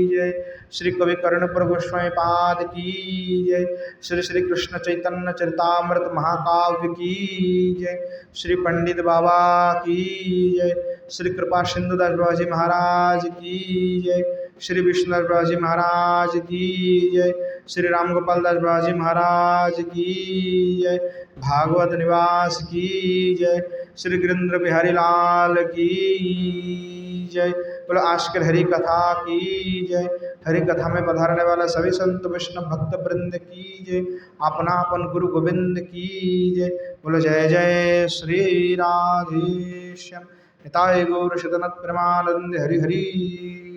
जय। श्री कवि कर्णपुर गोस्वामी पाद की जय। श्री श्री कृष्ण चैतन्य चरितामृत महाकाव्य की जय। श्री पंडित बाबा की जय। श्री कृपा सिंधुदास बाबा जी महाराज की जय। श्री विष्णुदास बाबा जी महाराज की जय। श्री राम गोपाल दास बाबा जी महाराज की जय। भागवत निवास की जय। श्री गिरिंद्र बिहारी लाल की जय। बोलो आजकल हरि कथा की जय। हरि कथा में पधारने वाला सभी संत वैष्णव भक्त वृंद की जय। अपना अपन गुरु गोविंद की जय। बोलो जय जय श्री राधे श्याम निताय गौर शतनत प्रेमानंद हरि हरि।